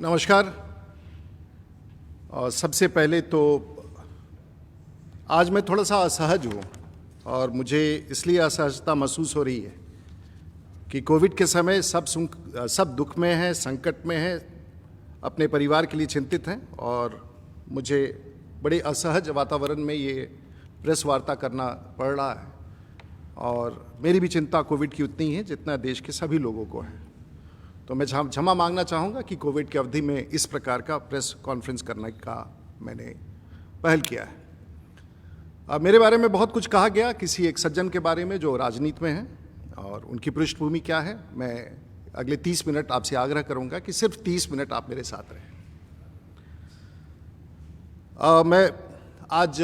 नमस्कार। और सबसे पहले तो आज मैं थोड़ा सा असहज हूँ और मुझे इसलिए असहजता महसूस हो रही है कि कोविड के समय सब दुख में हैं, संकट में हैं, अपने परिवार के लिए चिंतित हैं और मुझे बड़े असहज वातावरण में ये प्रेस वार्ता करना पड़ रहा है। और मेरी भी चिंता कोविड की उतनी है जितना देश के सभी लोगों को है। तो मैं क्षमा मांगना चाहूँगा कि कोविड की अवधि में इस प्रकार का प्रेस कॉन्फ्रेंस करने का मैंने पहल किया है। अब मेरे बारे में बहुत कुछ कहा गया, किसी एक सज्जन के बारे में जो राजनीति में हैं और उनकी पृष्ठभूमि क्या है। मैं अगले 30 मिनट आपसे आग्रह करूँगा कि सिर्फ 30 मिनट आप मेरे साथ रहें। मैं आज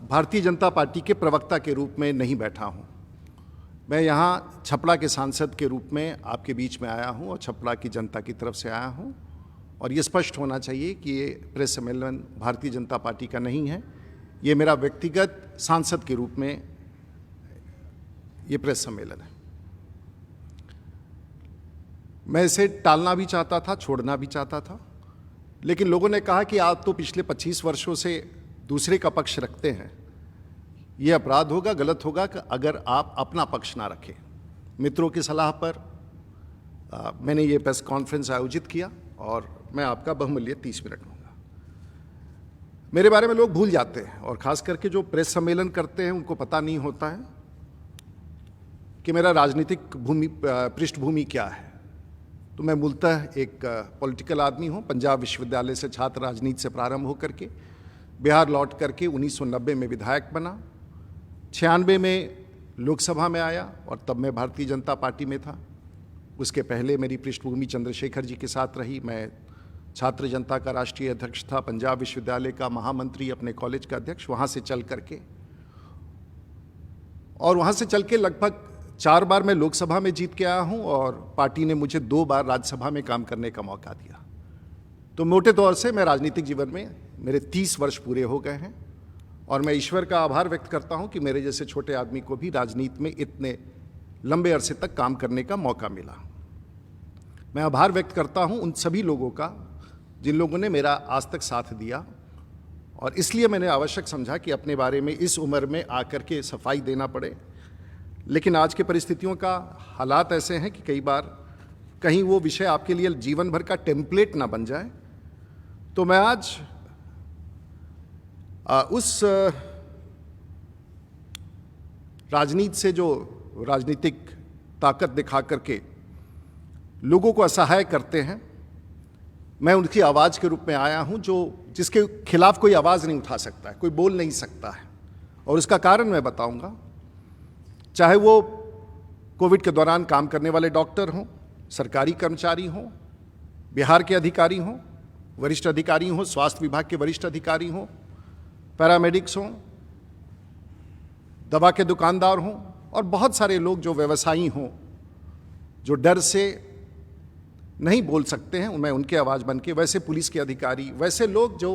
भारतीय जनता पार्टी के प्रवक्ता के रूप में नहीं बैठा हूँ। मैं यहाँ छपरा के सांसद के रूप में आपके बीच में आया हूँ और छपरा की जनता की तरफ से आया हूँ। और ये स्पष्ट होना चाहिए कि ये प्रेस सम्मेलन भारतीय जनता पार्टी का नहीं है, ये मेरा व्यक्तिगत सांसद के रूप में ये प्रेस सम्मेलन है। मैं इसे टालना भी चाहता था, छोड़ना भी चाहता था, लेकिन लोगों ने कहा कि आप तो पिछले 25 वर्षों से दूसरे का पक्ष रखते हैं, ये अपराध होगा, गलत होगा कि अगर आप अपना पक्ष ना रखें। मित्रों की सलाह पर मैंने ये प्रेस कॉन्फ्रेंस आयोजित किया और मैं आपका बहुमूल्य 30 मिनट लूँगा। मेरे बारे में लोग भूल जाते हैं और ख़ास करके जो प्रेस सम्मेलन करते हैं उनको पता नहीं होता है कि मेरा राजनीतिक पृष्ठभूमि क्या है। तो मैं मूलतः एक पॉलिटिकल आदमी हूँ। पंजाब विश्वविद्यालय से छात्र राजनीति से प्रारंभ होकर के बिहार लौट करके 1990 में विधायक बना, 96 में लोकसभा में आया और तब मैं भारतीय जनता पार्टी में था। उसके पहले मेरी पृष्ठभूमि चंद्रशेखर जी के साथ रही। मैं छात्र जनता का राष्ट्रीय अध्यक्ष था, पंजाब विश्वविद्यालय का महामंत्री, अपने कॉलेज का अध्यक्ष। वहाँ से चल के लगभग 4 बार मैं लोकसभा में जीत के आया हूँ और पार्टी ने मुझे 2 बार राज्यसभा में काम करने का मौका दिया। तो मोटे तौर से मैं राजनीतिक जीवन में मेरे 30 वर्ष पूरे हो गए हैं और मैं ईश्वर का आभार व्यक्त करता हूं कि मेरे जैसे छोटे आदमी को भी राजनीति में इतने लंबे अरसे तक काम करने का मौका मिला। मैं आभार व्यक्त करता हूं उन सभी लोगों का जिन लोगों ने मेरा आज तक साथ दिया और इसलिए मैंने आवश्यक समझा कि अपने बारे में इस उम्र में आकर के सफाई देना पड़े। लेकिन आज के परिस्थितियों का हालात ऐसे हैं कि कई बार कहीं वो विषय आपके लिए जीवन भर का टेम्पलेट ना बन जाए। तो मैं आज उस राजनीति से जो राजनीतिक ताकत दिखा करके लोगों को असहाय करते हैं, मैं उनकी आवाज़ के रूप में आया हूं, जो जिसके खिलाफ कोई आवाज़ नहीं उठा सकता है, कोई बोल नहीं सकता है। और उसका कारण मैं बताऊंगा। चाहे वो कोविड के दौरान काम करने वाले डॉक्टर हों, सरकारी कर्मचारी हों, बिहार के अधिकारी हों, वरिष्ठ अधिकारी हों, स्वास्थ्य विभाग के वरिष्ठ अधिकारी हों, पैरामेडिक्स हों, दवा के दुकानदार हों और बहुत सारे लोग जो व्यवसायी हों, जो डर से नहीं बोल सकते हैं, मैं उनकी आवाज़ बन के, वैसे पुलिस के अधिकारी, वैसे लोग जो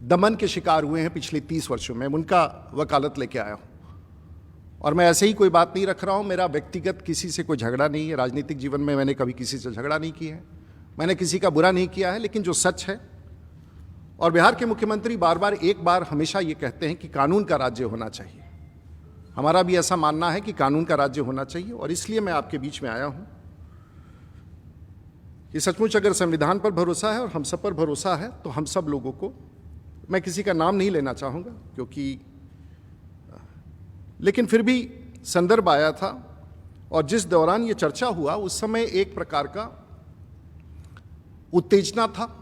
दमन के शिकार हुए हैं पिछले 30 वर्षों में, उनका वकालत लेके आया हूँ। और मैं ऐसे ही कोई बात नहीं रख रहा हूँ। मेरा व्यक्तिगत किसी से कोई झगड़ा नहीं है। राजनीतिक जीवन में मैंने कभी किसी से झगड़ा नहीं किया है, मैंने किसी का बुरा नहीं किया है। लेकिन जो सच है, और बिहार के मुख्यमंत्री एक बार हमेशा ये कहते हैं कि कानून का राज्य होना चाहिए। हमारा भी ऐसा मानना है कि कानून का राज्य होना चाहिए और इसलिए मैं आपके बीच में आया हूं कि सचमुच अगर संविधान पर भरोसा है और हम सब पर भरोसा है तो हम सब लोगों को, मैं किसी का नाम नहीं लेना चाहूँगा क्योंकि, लेकिन फिर भी संदर्भ आया था और जिस दौरान ये चर्चा हुआ उस समय एक प्रकार का उत्तेजना था।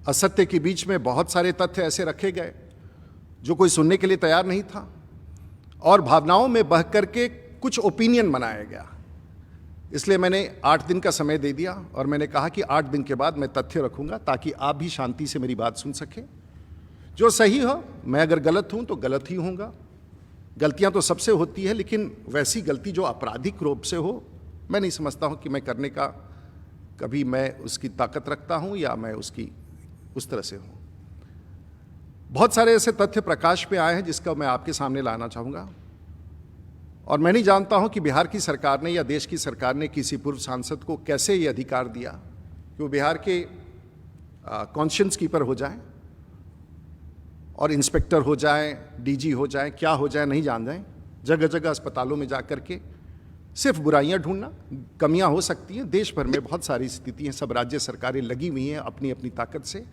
असत्य के बीच में बहुत सारे तथ्य ऐसे रखे गए जो कोई सुनने के लिए तैयार नहीं था और भावनाओं में बह करके कुछ ओपिनियन बनाया गया। इसलिए मैंने 8 दिन का समय दे दिया और मैंने कहा कि 8 दिन के बाद मैं तथ्य रखूंगा ताकि आप भी शांति से मेरी बात सुन सकें। जो सही हो, मैं अगर गलत हूं तो गलत ही होऊंगा। गलतियां तो सबसे होती है, लेकिन वैसी गलती जो आपराधिक रूप से हो, मैं नहीं समझता हूं कि मैं करने का कभी मैं उसकी ताकत रखता हूं या मैं उसकी उस तरह से हूं। बहुत सारे ऐसे तथ्य प्रकाश पे आए हैं जिसका मैं आपके सामने लाना चाहूँगा और मैं नहीं जानता हूं कि बिहार की सरकार ने या देश की सरकार ने किसी पूर्व सांसद को कैसे ये अधिकार दिया कि वो बिहार के कॉन्शियंस कीपर हो जाएं और इंस्पेक्टर हो जाएं, डीजी हो जाएं, क्या हो जाएं नहीं जान जाएं, जगह जगह अस्पतालों में जा कर के सिर्फ बुराइयां ढूंढना। कमियां हो सकती हैं, देश भर में बहुत सारी स्थितियां, सब राज्य सरकारें लगी हुई हैं अपनी अपनी ताकत से,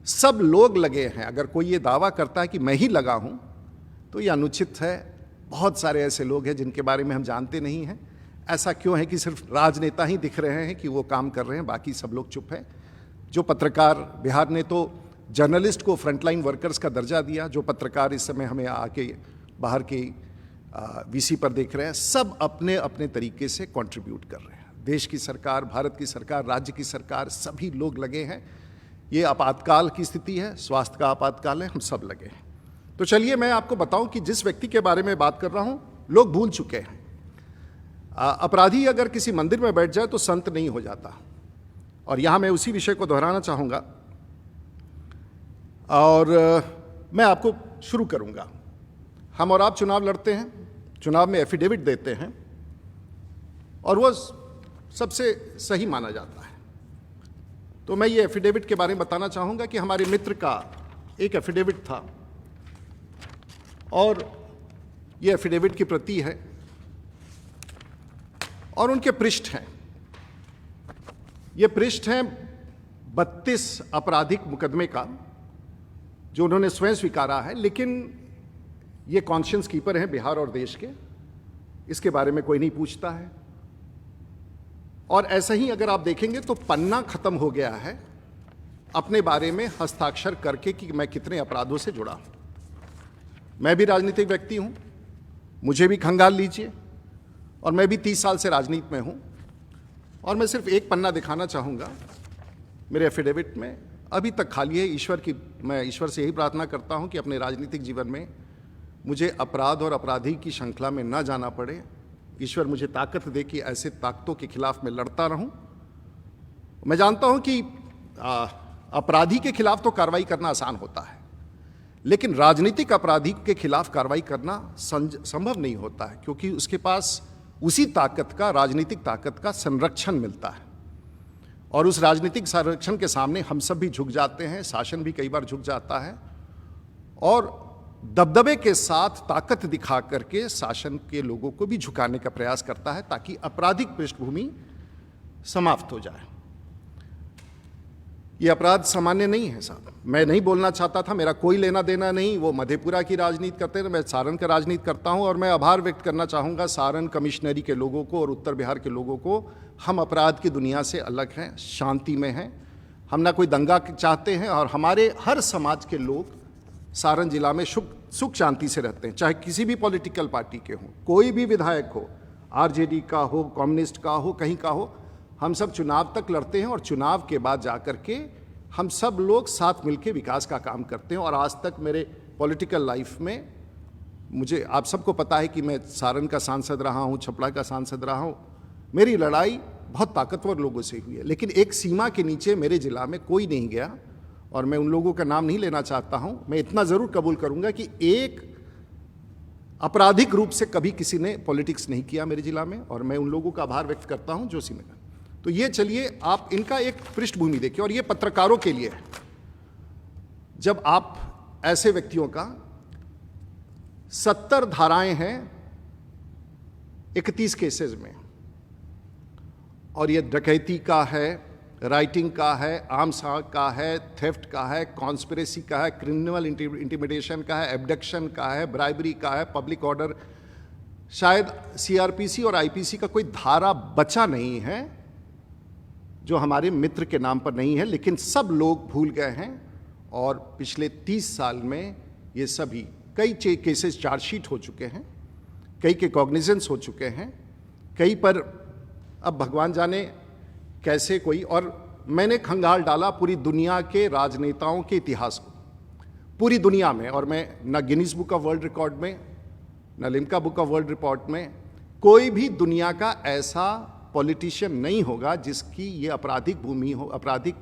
सब लोग लगे हैं। अगर कोई ये दावा करता है कि मैं ही लगा हूं तो ये अनुचित है। बहुत सारे ऐसे लोग हैं जिनके बारे में हम जानते नहीं हैं। ऐसा क्यों है कि सिर्फ राजनेता ही दिख रहे हैं कि वो काम कर रहे हैं, बाकी सब लोग चुप हैं। जो पत्रकार, बिहार ने तो जर्नलिस्ट को फ्रंटलाइन वर्कर्स का दर्जा दिया, जो पत्रकार इस समय हमें आके बाहर के वीसी पर देख रहे हैं, सब अपने अपने तरीके से कंट्रीब्यूट कर रहे हैं। देश की सरकार, भारत की सरकार, राज्य की सरकार, सभी लोग लगे हैं। ये आपातकाल की स्थिति है, स्वास्थ्य का आपातकाल है, हम सब लगे हैं। तो चलिए मैं आपको बताऊं कि जिस व्यक्ति के बारे में बात कर रहा हूं लोग भूल चुके हैं। अपराधी अगर किसी मंदिर में बैठ जाए तो संत नहीं हो जाता, और यहां मैं उसी विषय को दोहराना चाहूंगा और मैं आपको शुरू करूंगा। हम और आप चुनाव लड़ते हैं, चुनाव में एफिडेविट देते हैं और वो सबसे सही माना जाता है। तो मैं ये एफिडेविट के बारे में बताना चाहूंगा कि हमारे मित्र का एक एफिडेविट था और ये एफिडेविट की प्रति है और उनके पृष्ठ हैं। ये पृष्ठ हैं 32 आपराधिक मुकदमे का जो उन्होंने स्वयं स्वीकारा है, लेकिन ये कॉन्शियंस कीपर हैं बिहार और देश के, इसके बारे में कोई नहीं पूछता है। और ऐसा ही अगर आप देखेंगे तो पन्ना खत्म हो गया है अपने बारे में हस्ताक्षर करके कि मैं कितने अपराधों से जुड़ा हूं। मैं भी राजनीतिक व्यक्ति हूं, मुझे भी खंगाल लीजिए, और मैं भी 30 साल से राजनीति में हूं। और मैं सिर्फ एक पन्ना दिखाना चाहूँगा मेरे एफिडेविट में, अभी तक खाली है। मैं ईश्वर से यही प्रार्थना करता हूँ कि अपने राजनीतिक जीवन में मुझे अपराध और अपराधी की श्रृंखला में न जाना पड़े। ईश्वर मुझे ताकत दे कि ऐसे ताकतों के खिलाफ मैं लड़ता रहूं। मैं जानता हूं कि अपराधी के खिलाफ तो कार्रवाई करना आसान होता है, लेकिन राजनीतिक अपराधी के खिलाफ कार्रवाई करना संभव नहीं होता है, क्योंकि उसके पास उसी ताकत का, राजनीतिक ताकत का संरक्षण मिलता है। और उस राजनीतिक संरक्षण के सामने हम सब भी झुक जाते हैं, शासन भी कई बार झुक जाता है और दबदबे के साथ ताकत दिखा करके शासन के लोगों को भी झुकाने का प्रयास करता है ताकि आपराधिक पृष्ठभूमि समाप्त हो जाए। ये अपराध सामान्य नहीं है साहब। मैं नहीं बोलना चाहता था, मेरा कोई लेना देना नहीं। वो मधेपुरा की राजनीति करते हैं, मैं सारण का राजनीति करता हूं। और मैं आभार व्यक्त करना चाहूँगा सारण कमिश्नरी के लोगों को और उत्तर बिहार के लोगों को। हम अपराध की दुनिया से अलग हैं, शांति में हैं, हम ना कोई दंगा चाहते हैं। और हमारे हर समाज के लोग सारण जिला में सुख शांति से रहते हैं, चाहे किसी भी पॉलिटिकल पार्टी के हों, कोई भी विधायक हो, आरजेडी का हो, कम्युनिस्ट का हो, कहीं का हो। हम सब चुनाव तक लड़ते हैं और चुनाव के बाद जाकर के हम सब लोग साथ मिलकर विकास का काम करते हैं। और आज तक मेरे पॉलिटिकल लाइफ में मुझे, आप सबको पता है कि मैं सारण का सांसद रहा हूँ, छपरा का सांसद रहा हूँ। मेरी लड़ाई बहुत ताकतवर लोगों से हुई है, लेकिन एक सीमा के नीचे मेरे जिला में कोई नहीं गया। और मैं उन लोगों का नाम नहीं लेना चाहता हूं। मैं इतना जरूर कबूल करूंगा कि एक आपराधिक रूप से कभी किसी ने पॉलिटिक्स नहीं किया मेरे जिला में, और मैं उन लोगों का आभार व्यक्त करता हूं जो सीमा। तो ये चलिए आप इनका एक पृष्ठभूमि देखिए, और ये पत्रकारों के लिए है। जब आप ऐसे व्यक्तियों का 70 धाराएं हैं 31 केसेस में, और ये डकैती का है, राइटिंग का है, आर्म्स का है, थेफ्ट का है, कॉन्स्पिरेसी का है, क्रिमिनल इंटिमिडेशन का है, एब्डक्शन का है, ब्राइबरी का है, पब्लिक ऑर्डर। शायद सीआरपीसी और आईपीसी का कोई धारा बचा नहीं है जो हमारे मित्र के नाम पर नहीं है, लेकिन सब लोग भूल गए हैं। और पिछले 30 साल में ये सभी कई केसेस चार्जशीट हो चुके हैं, कई के कॉग्निजेंस हो चुके हैं, कई पर अब भगवान जाने कैसे कोई। और मैंने खंगाल डाला पूरी दुनिया के राजनेताओं के इतिहास को, पूरी दुनिया में। और मैं न Guinness book of world record में, न Limca book of world record में, कोई भी दुनिया का ऐसा पॉलिटिशियन नहीं होगा जिसकी ये आपराधिक भूमि हो, आपराधिक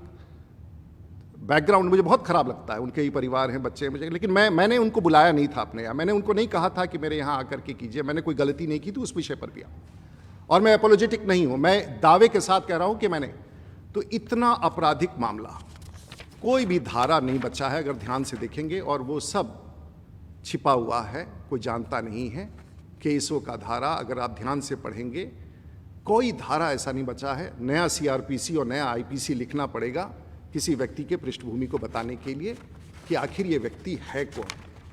बैकग्राउंड। मुझे बहुत खराब लगता है, उनके ही परिवार हैं, बच्चे हैं मुझे, लेकिन मैंने उनको बुलाया नहीं था अपने यहाँ। मैंने उनको नहीं कहा था कि मेरे यहाँ आकर के कीजिए। मैंने कोई गलती नहीं की थी उस विषय पर भी। और मैं एपोलॉजेटिक नहीं हूं, मैं दावे के साथ कह रहा हूं कि मैंने तो इतना आपराधिक मामला, कोई भी धारा नहीं बचा है अगर ध्यान से देखेंगे, और वो सब छिपा हुआ है, कोई जानता नहीं है। केसों का धारा अगर आप ध्यान से पढ़ेंगे, कोई धारा ऐसा नहीं बचा है। नया सीआरपीसी और नया आईपीसी लिखना पड़ेगा किसी व्यक्ति के पृष्ठभूमि को बताने के लिए कि आखिर ये व्यक्ति है कौन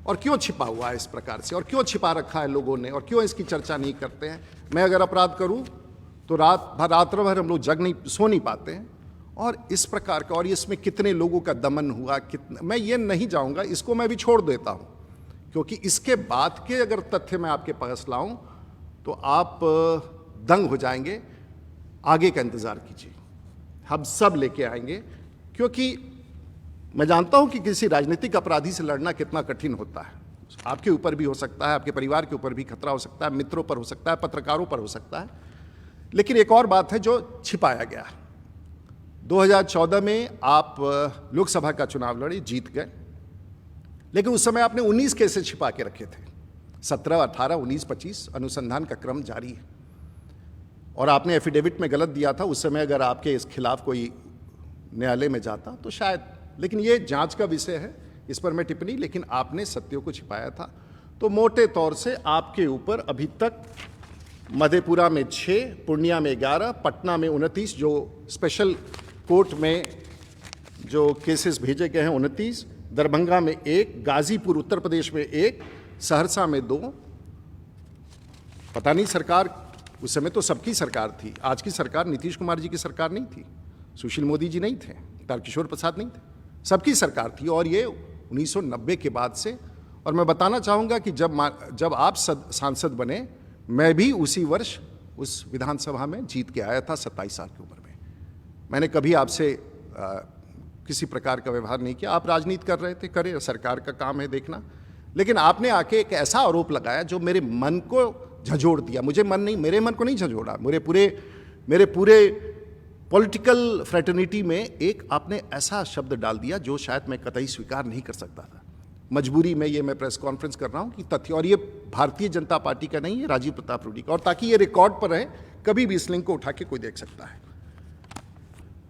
और क्यों छिपा हुआ है इस प्रकार से, और क्यों छिपा रखा है लोगों ने, और क्यों इसकी चर्चा नहीं करते हैं। मैं अगर अपराध करूं तो रात्र भर हम लोग सो नहीं पाते हैं, और इस प्रकार का, और इसमें कितने लोगों का दमन हुआ, कितना, मैं ये नहीं जाऊंगा, इसको मैं भी छोड़ देता हूं, क्योंकि इसके बाद के अगर तथ्य मैं आपके पास लाऊं तो आप दंग हो जाएंगे। आगे का इंतजार कीजिए, हम सब लेके आएंगे, क्योंकि मैं जानता हूं कि किसी राजनीतिक अपराधी से लड़ना कितना कठिन होता है। आपके ऊपर भी हो सकता है, आपके परिवार के ऊपर भी खतरा हो सकता है, मित्रों पर हो सकता है, पत्रकारों पर हो सकता है। लेकिन एक और बात है जो छिपाया गया। 2014 में आप लोकसभा का चुनाव लड़े, जीत गए, लेकिन उस समय आपने 19 केसेस छिपा के रखे थे। 17, 18, 19, 25 अनुसंधान का क्रम जारी है, और आपने एफिडेविट में गलत दिया था। उस समय अगर आपके इस खिलाफ कोई न्यायालय में जाता तो शायद, लेकिन ये जांच का विषय है, इस पर मैं टिप्पणी, लेकिन आपने सत्यों को छिपाया था। तो मोटे तौर से आपके ऊपर अभी तक मधेपुरा में 6, पूर्णिया में 11, पटना में 29, जो स्पेशल कोर्ट में जो केसेस भेजे गए हैं 29, दरभंगा में 1, गाजीपुर उत्तर प्रदेश में 1, सहरसा में 2। पता नहीं, सरकार उस समय तो सबकी सरकार थी। आज की सरकार नीतीश कुमार जी की सरकार नहीं थी, सुशील मोदी जी नहीं थे, तारकिशोर प्रसाद नहीं थे, सबकी सरकार थी। और ये 1990 के बाद से, और मैं बताना चाहूँगा कि जब आप सांसद बने, मैं भी उसी वर्ष उस विधानसभा में जीत के आया था 27 साल की उम्र में। मैंने कभी आपसे किसी प्रकार का व्यवहार नहीं किया। आप राजनीति कर रहे थे, करें, सरकार का काम है देखना, लेकिन आपने आके एक ऐसा आरोप लगाया जो मेरे मन को झंझोड़ दिया। मेरे मन को नहीं झंझोड़ा, मेरे पूरे पॉलिटिकल फ्रेटर्निटी में एक आपने ऐसा शब्द डाल दिया जो शायद मैं कतई स्वीकार नहीं कर सकता था। मजबूरी में ये मैं प्रेस कॉन्फ्रेंस कर रहा हूँ कि तथ्य, और ये भारतीय जनता पार्टी का नहीं है, राजीव प्रताप रूडी का, और ताकि ये रिकॉर्ड पर रहे, कभी भी इस लिंक को उठा के कोई देख सकता है।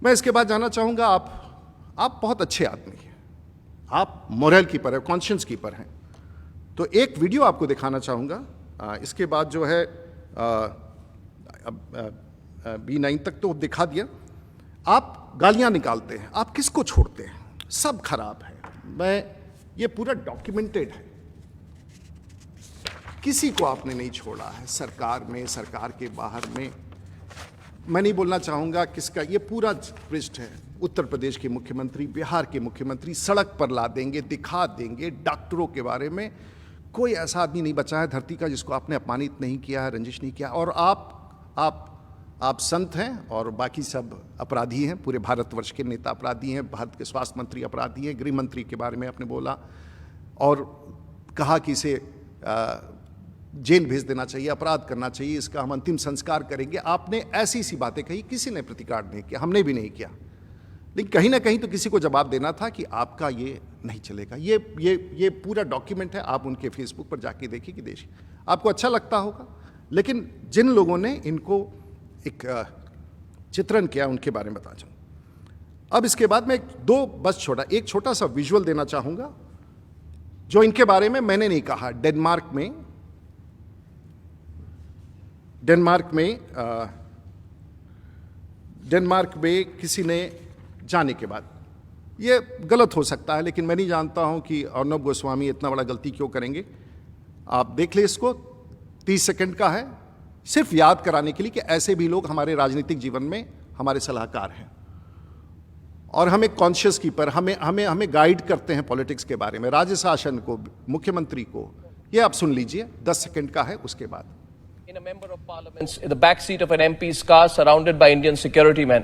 मैं इसके बाद जानना चाहूँगा, आप बहुत अच्छे आदमी हैं, आप मोरल कीपर हैं, कॉन्शियंस कीपर हैं, तो एक वीडियो आपको दिखाना चाहूँगा। इसके बाद जो है B9 तक तो दिखा दिया। आप गालियाँ निकालते हैं, आप किसको छोड़ते हैं? सब खराब है। ये पूरा डॉक्यूमेंटेड है, किसी को आपने नहीं छोड़ा है, सरकार में, सरकार के बाहर में। मैं नहीं बोलना चाहूँगा किसका, ये पूरा पृष्ठ है। उत्तर प्रदेश के मुख्यमंत्री, बिहार के मुख्यमंत्री सड़क पर ला देंगे, दिखा देंगे। डॉक्टरों के बारे में कोई ऐसा आदमी नहीं बचा है धरती का जिसको आपने अपमानित नहीं किया है, रंजिश नहीं किया। और आप संत हैं और बाकी सब अपराधी हैं, पूरे भारतवर्ष के नेता अपराधी हैं। भारत के स्वास्थ्य मंत्री अपराधी हैं, गृह मंत्री के बारे में आपने बोला और कहा कि इसे जेल भेज देना चाहिए, अपराध करना चाहिए, इसका हम अंतिम संस्कार करेंगे। आपने ऐसी सी बातें कही, किसी ने प्रतिकार नहीं किया, हमने भी नहीं किया, लेकिन कहीं ना कहीं तो किसी को जवाब देना था कि आपका ये नहीं चलेगा। ये पूरा डॉक्यूमेंट है, आप उनके फेसबुक पर जाके देखिए कि देखिए, आपको अच्छा लगता होगा। लेकिन जिन लोगों ने इनको एक चित्रण किया उनके बारे में बता चाहूँ। अब इसके बाद मैं एक छोटा सा विजुअल देना चाहूँगा जो इनके बारे में मैंने नहीं कहा। डेनमार्क में किसी ने जाने के बाद, ये गलत हो सकता है लेकिन मैं नहीं जानता हूं कि अर्नब गोस्वामी इतना बड़ा गलती क्यों करेंगे। आप देख ले, इसको 30 सेकंड का है, सिर्फ याद कराने के लिए कि ऐसे भी लोग हमारे राजनीतिक जीवन में हमारे सलाहकार हैं और हमें कॉन्शियस कीपर, हमें गाइड करते हैं पॉलिटिक्स के बारे में, राज्य शासन को, मुख्यमंत्री को। ये आप सुन लीजिए, 10 सेकंड का है। उसके बाद In a member of parliament, in the back seat of an MP's car, surrounded by Indian security men.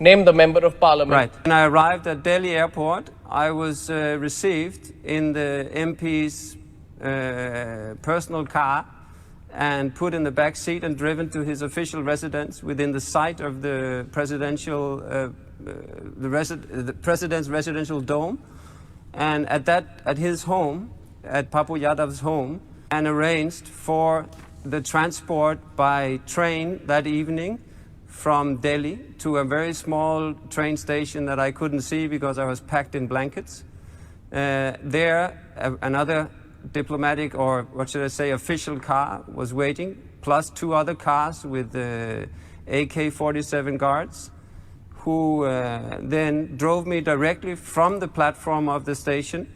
Name the member of parliament. Right. When I arrived at Delhi airport, I was received in the MP's personal car and put in the back seat and driven to his official residence within the sight of the the president's residential dome, and at his home, at Papu Yadav's home, and arranged for the transport by train that evening from Delhi to a very small train station that I couldn't see because I was packed in blankets. Another diplomatic, or what should I say, official car was waiting, plus 2 other cars with AK-47 guards, who then drove me directly from the platform of the station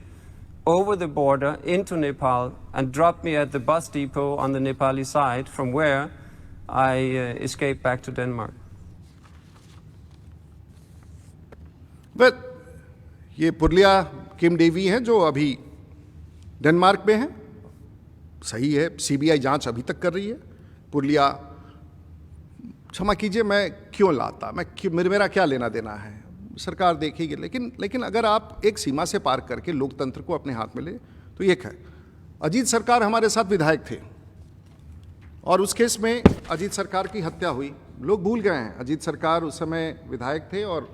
over the border into Nepal and dropped me at the bus depot on the Nepali side, from where I escaped back to Denmark. But ये पुरलिया किम Davy हैं जो अभी Denmark में हैं, सही है, CBI जांच अभी तक कर रही है। पुरलिया, क्षमा कीजिए मैं क्यों लाता, मेरा क्या लेना देना है, सरकार देखेगी। लेकिन अगर आप एक सीमा से पार करके लोकतंत्र को अपने हाथ में ले तो ये है। अजीत सरकार हमारे साथ विधायक थे और उस केस में अजीत सरकार की हत्या हुई, लोग भूल गए हैं। अजीत सरकार उस समय विधायक थे और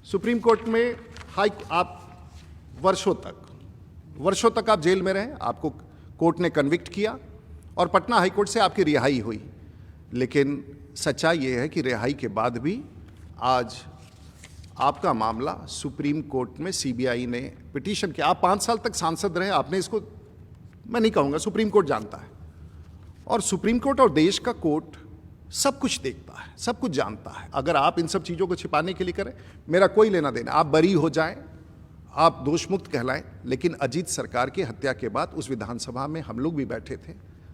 सुप्रीम कोर्ट में आप वर्षों तक आप जेल में रहे, आपको कोर्ट ने कन्विक्ट किया और पटना हाई कोर्ट से आपकी रिहाई हुई। लेकिन सच्चाई ये है कि रिहाई के बाद भी आज आपका मामला सुप्रीम कोर्ट में सीबीआई ने पिटीशन किया। आप 5 साल तक सांसद रहे, आपने इसको, मैं नहीं कहूँगा, सुप्रीम कोर्ट जानता है। और सुप्रीम कोर्ट और देश का कोर्ट सब कुछ देखता है, सब कुछ जानता है। अगर आप इन सब चीज़ों को छिपाने के लिए करें, मेरा कोई लेना देना, आप बरी हो जाएं, आप दोषमुक्त कहलाएं। लेकिन अजीत सरकार की हत्या के बाद उस विधानसभा में हम लोग भी बैठे थे,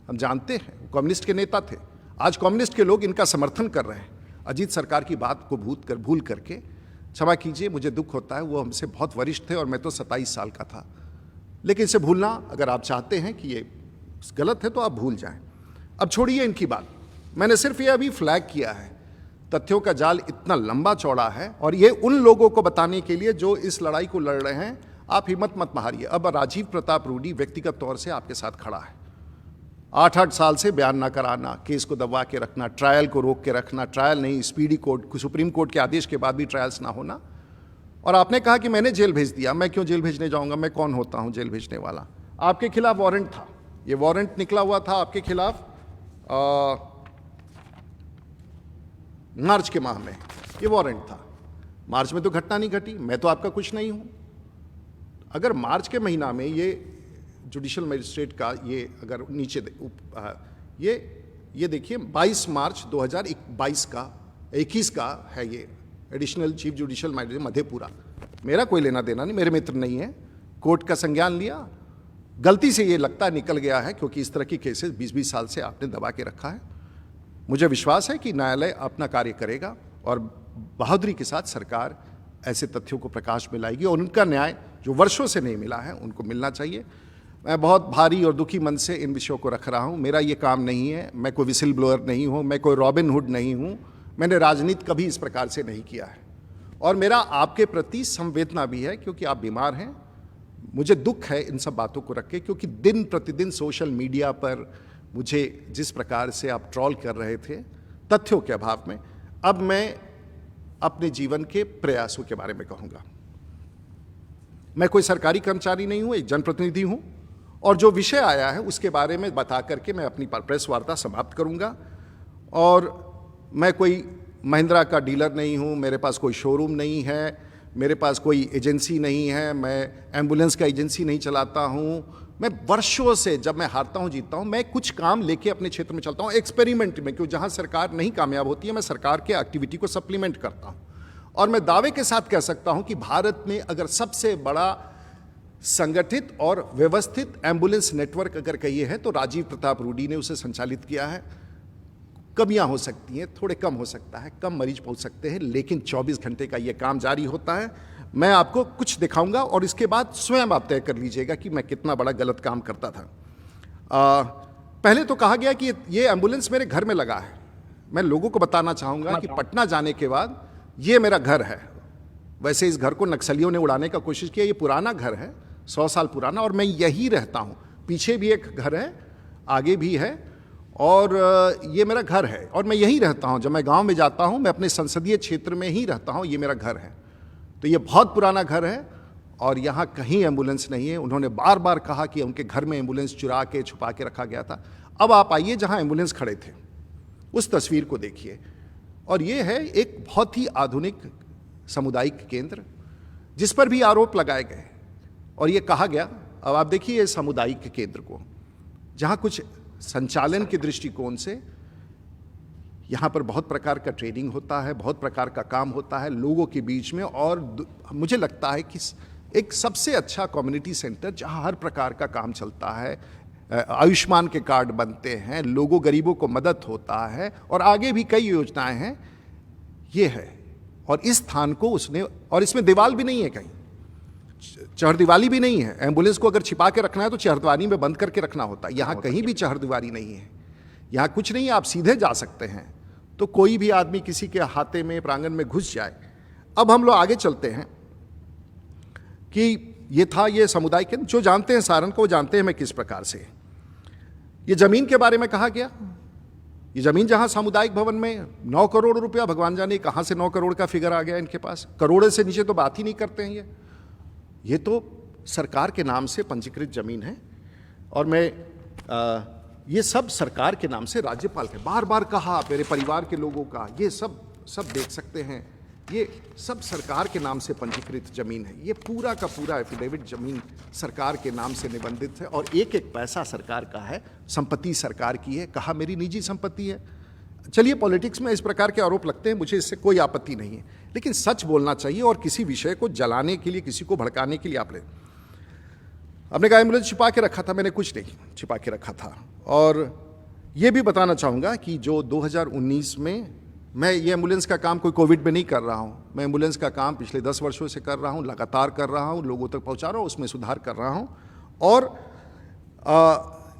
हम जानते हैं, वो कम्युनिस्ट के नेता थे। आज कम्युनिस्ट के लोग इनका समर्थन कर रहे हैं अजीत सरकार की बात को भूल करके। क्षमा कीजिए, मुझे दुख होता है, वो हमसे बहुत वरिष्ठ थे और मैं तो 27 साल का था। लेकिन इसे भूलना, अगर आप चाहते हैं कि ये गलत है तो आप भूल जाएं। अब छोड़िए इनकी बात, मैंने सिर्फ ये अभी फ्लैग किया है। तथ्यों का जाल इतना लंबा चौड़ा है और ये उन लोगों को बताने के लिए जो इस लड़ाई को लड़ रहे हैं। आप हिम्मत मत हारिए। अब राजीव प्रताप रूडी व्यक्तिगत तौर से आपके साथ खड़ा है। 8 साल से बयान ना कराना, केस को दबा के रखना, ट्रायल को रोक के रखना, ट्रायल नहीं, स्पीडी कोर्ट, सुप्रीम कोर्ट के आदेश के बाद भी ट्रायल्स ना होना। और आपने कहा कि मैंने जेल भेज दिया। मैं क्यों जेल भेजने जाऊंगा, मैं कौन होता हूं जेल भेजने वाला। आपके खिलाफ वारंट था, ये वारंट निकला हुआ था आपके खिलाफ मार्च के माह में, ये वारंट था। मार्च में तो घटना नहीं घटी, मैं तो आपका कुछ नहीं हूं। अगर मार्च के महीना में ये जुडिशियल मजिस्ट्रेट का ये अगर नीचे ये देखिए 22 मार्च 2021 का है, ये additional chief judicial magistrate Madhepura. मेरा कोई लेना देना नहीं, मेरे मित्र नहीं है। कोर्ट का संज्ञान लिया, गलती से ये लगता निकल गया है, क्योंकि इस तरह की केसेस 20-20 साल से आपने दबा के रखा है। मुझे विश्वास है कि न्यायालय अपना कार्य करेगा और बहादुरी के साथ सरकार ऐसे तथ्यों को प्रकाश में लाएगी और उनका न्याय जो वर्षों से नहीं मिला है उनको मिलना चाहिए। मैं बहुत भारी और दुखी मन से इन विषयों को रख रहा हूँ। मेरा ये काम नहीं है, मैं कोई विसिल ब्लोअर नहीं हूँ, मैं कोई रॉबिन हुड नहीं हूँ, मैंने राजनीति कभी इस प्रकार से नहीं किया है। और मेरा आपके प्रति संवेदना भी है, क्योंकि आप बीमार हैं। मुझे दुख है इन सब बातों को रख के, क्योंकि दिन प्रतिदिन सोशल मीडिया पर मुझे जिस प्रकार से आप ट्रोल कर रहे थे तथ्यों के अभाव में, अब मैं अपने जीवन के प्रयासों के बारे में कहूँगा। मैं कोई सरकारी कर्मचारी नहीं हूँ, एक जनप्रतिनिधि हूँ और जो विषय आया है उसके बारे में बता करके मैं अपनी प्रेस वार्ता समाप्त करूँगा। और मैं कोई महिंद्रा का डीलर नहीं हूँ, मेरे पास कोई शोरूम नहीं है, मेरे पास कोई एजेंसी नहीं है, मैं एम्बुलेंस का एजेंसी नहीं चलाता हूँ। मैं वर्षों से, जब मैं हारता हूँ जीतता हूँ, मैं कुछ काम लेके अपने क्षेत्र में चलता हूँ एक्सपेरिमेंट में, क्योंकि जहाँ सरकार नहीं कामयाब होती है मैं सरकार के एक्टिविटी को सप्लीमेंट करता हूँ। और मैं दावे के साथ कह सकता हूँ कि भारत में अगर सबसे बड़ा संगठित और व्यवस्थित एम्बुलेंस नेटवर्क अगर कहिए है तो राजीव प्रताप रूडी ने उसे संचालित किया है। कमियां हो सकती हैं, थोड़े कम हो सकता है, कम मरीज पहुंच सकते हैं, लेकिन 24 घंटे का ये काम जारी होता है। मैं आपको कुछ दिखाऊंगा और इसके बाद स्वयं आप तय कर लीजिएगा कि मैं कितना बड़ा गलत काम करता था। पहले तो कहा गया कि ये एम्बुलेंस मेरे घर में लगा है। मैं लोगों को बताना चाहूँगा कि पटना जाने के बाद ये मेरा घर है। वैसे इस घर को नक्सलियों ने उड़ाने का कोशिश किया, ये पुराना घर है, 100 साल पुराना, और मैं यही रहता हूँ। पीछे भी एक घर है, आगे भी है, और ये मेरा घर है और मैं यहीं रहता हूँ। जब मैं गांव में जाता हूँ मैं अपने संसदीय क्षेत्र में ही रहता हूँ, ये मेरा घर है। तो ये बहुत पुराना घर है और यहाँ कहीं एम्बुलेंस नहीं है। उन्होंने बार बार कहा कि उनके घर में एम्बुलेंस चुरा के छुपा के रखा गया था। अब आप आइए जहाँ एम्बुलेंस खड़े थे, उस तस्वीर को देखिए और ये है एक बहुत ही आधुनिक सामुदायिक केंद्र जिस पर भी आरोप लगाए गए और ये कहा गया। अब आप देखिए सामुदायिक केंद्र को, जहाँ कुछ संचालन के दृष्टिकोण से यहाँ पर बहुत प्रकार का ट्रेनिंग होता है, बहुत प्रकार का काम होता है लोगों के बीच में, और मुझे लगता है कि एक सबसे अच्छा कम्युनिटी सेंटर जहाँ हर प्रकार का काम चलता है, आयुष्मान के कार्ड बनते हैं, लोगों गरीबों को मदद होता है और आगे भी कई योजनाएं हैं, ये है। और इस स्थान को उसने, और इसमें दीवार भी नहीं है, कहीं चहरदीवारी भी नहीं है। एम्बुलेंस को अगर छिपा के रखना है तो चहरदीवारी में बंद करके रखना होता है। यहाँ कहीं भी चहरदीवारी नहीं है, यहाँ कुछ नहीं है, आप सीधे जा सकते हैं। तो कोई भी आदमी किसी के हाथे में प्रांगण में घुस जाए। अब हम लोग आगे चलते हैं कि ये था ये समुदाय केंद्र। जो जानते हैं सारण को, वो जानते हैं मैं किस प्रकार से। ये जमीन के बारे में कहा गया, ये जमीन जहां सामुदायिक भवन में 9 करोड़ रुपया, भगवान जाने कहां से 9 करोड़ का फिगर आ गया इनके पास। करोड़ से नीचे तो बात ही नहीं करते हैं ये तो सरकार के नाम से पंजीकृत जमीन है। और मैं ये सब सरकार के नाम से, राज्यपाल के बार बार कहा, मेरे परिवार के लोगों का, ये सब देख सकते हैं, ये सब सरकार के नाम से पंजीकृत जमीन है। ये पूरा का पूरा एफिडेविट जमीन सरकार के नाम से निबंधित है और एक एक पैसा सरकार का है, संपत्ति सरकार की है। कहा मेरी निजी संपत्ति है। चलिए, पॉलिटिक्स में इस प्रकार के आरोप लगते हैं, मुझे इससे कोई आपत्ति नहीं है, लेकिन सच बोलना चाहिए। और किसी विषय को जलाने के लिए, किसी को भड़काने के लिए आपने कहा एम्बुलेंस छिपा के रखा था, मैंने कुछ नहीं छिपा के रखा था। और ये भी बताना चाहूँगा कि जो 2019 में, मैं ये एम्बुलेंस का काम कोई कोविड में नहीं कर रहा हूँ, मैं एम्बुलेंस का काम पिछले 10 वर्षों से कर रहा हूँ, लगातार कर रहा हूँ, लोगों तक पहुँचा रहा हूँ, उसमें सुधार कर रहा हूँ। और